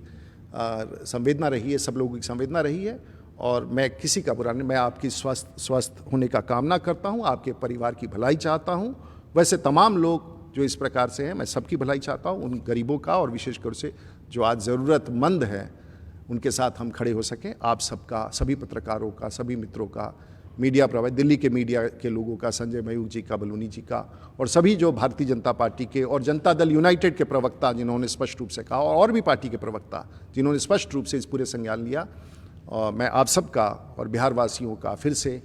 संवेदना रही है, सब लोगों की संवेदना रही है और मैं किसी का बुरा नहीं, मैं आपकी स्वस्थ होने का कामना करता हूँ, आपके परिवार की भलाई चाहता हूँ। वैसे तमाम लोग जो इस प्रकार से हैं, मैं सबकी भलाई चाहता हूँ, उन गरीबों का और विशेषकर से जो आज ज़रूरतमंद है उनके साथ हम खड़े हो सकें। आप सबका, सभी पत्रकारों का, सभी मित्रों का, मीडिया प्रभारी, दिल्ली के मीडिया के लोगों का, संजय मयूख जी का, बलूनी जी का और सभी जो भारतीय जनता पार्टी के और जनता दल यूनाइटेड के प्रवक्ता जिन्होंने स्पष्ट रूप से कहा और भी पार्टी के प्रवक्ता जिन्होंने स्पष्ट रूप से इस पूरे संज्ञान लिया, और मैं आप सबका और बिहार वासियों का फिर से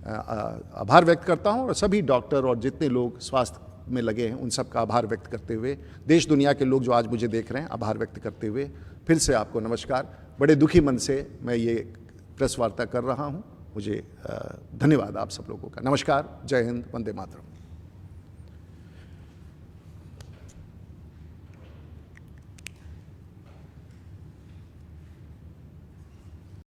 आभार व्यक्त करता हूँ। और सभी डॉक्टर और जितने लोग स्वास्थ्य में लगे हैं उन सब का आभार व्यक्त करते हुए, देश दुनिया के लोग जो आज मुझे देख रहे हैं, आभार व्यक्त करते हुए फिर से आपको नमस्कार। बड़े दुखी मन से मैं ये प्रेस वार्ता कर रहा हूँ। मुझे धन्यवाद आप सब लोगों का। नमस्कार, जय हिंद, वंदे मातरम।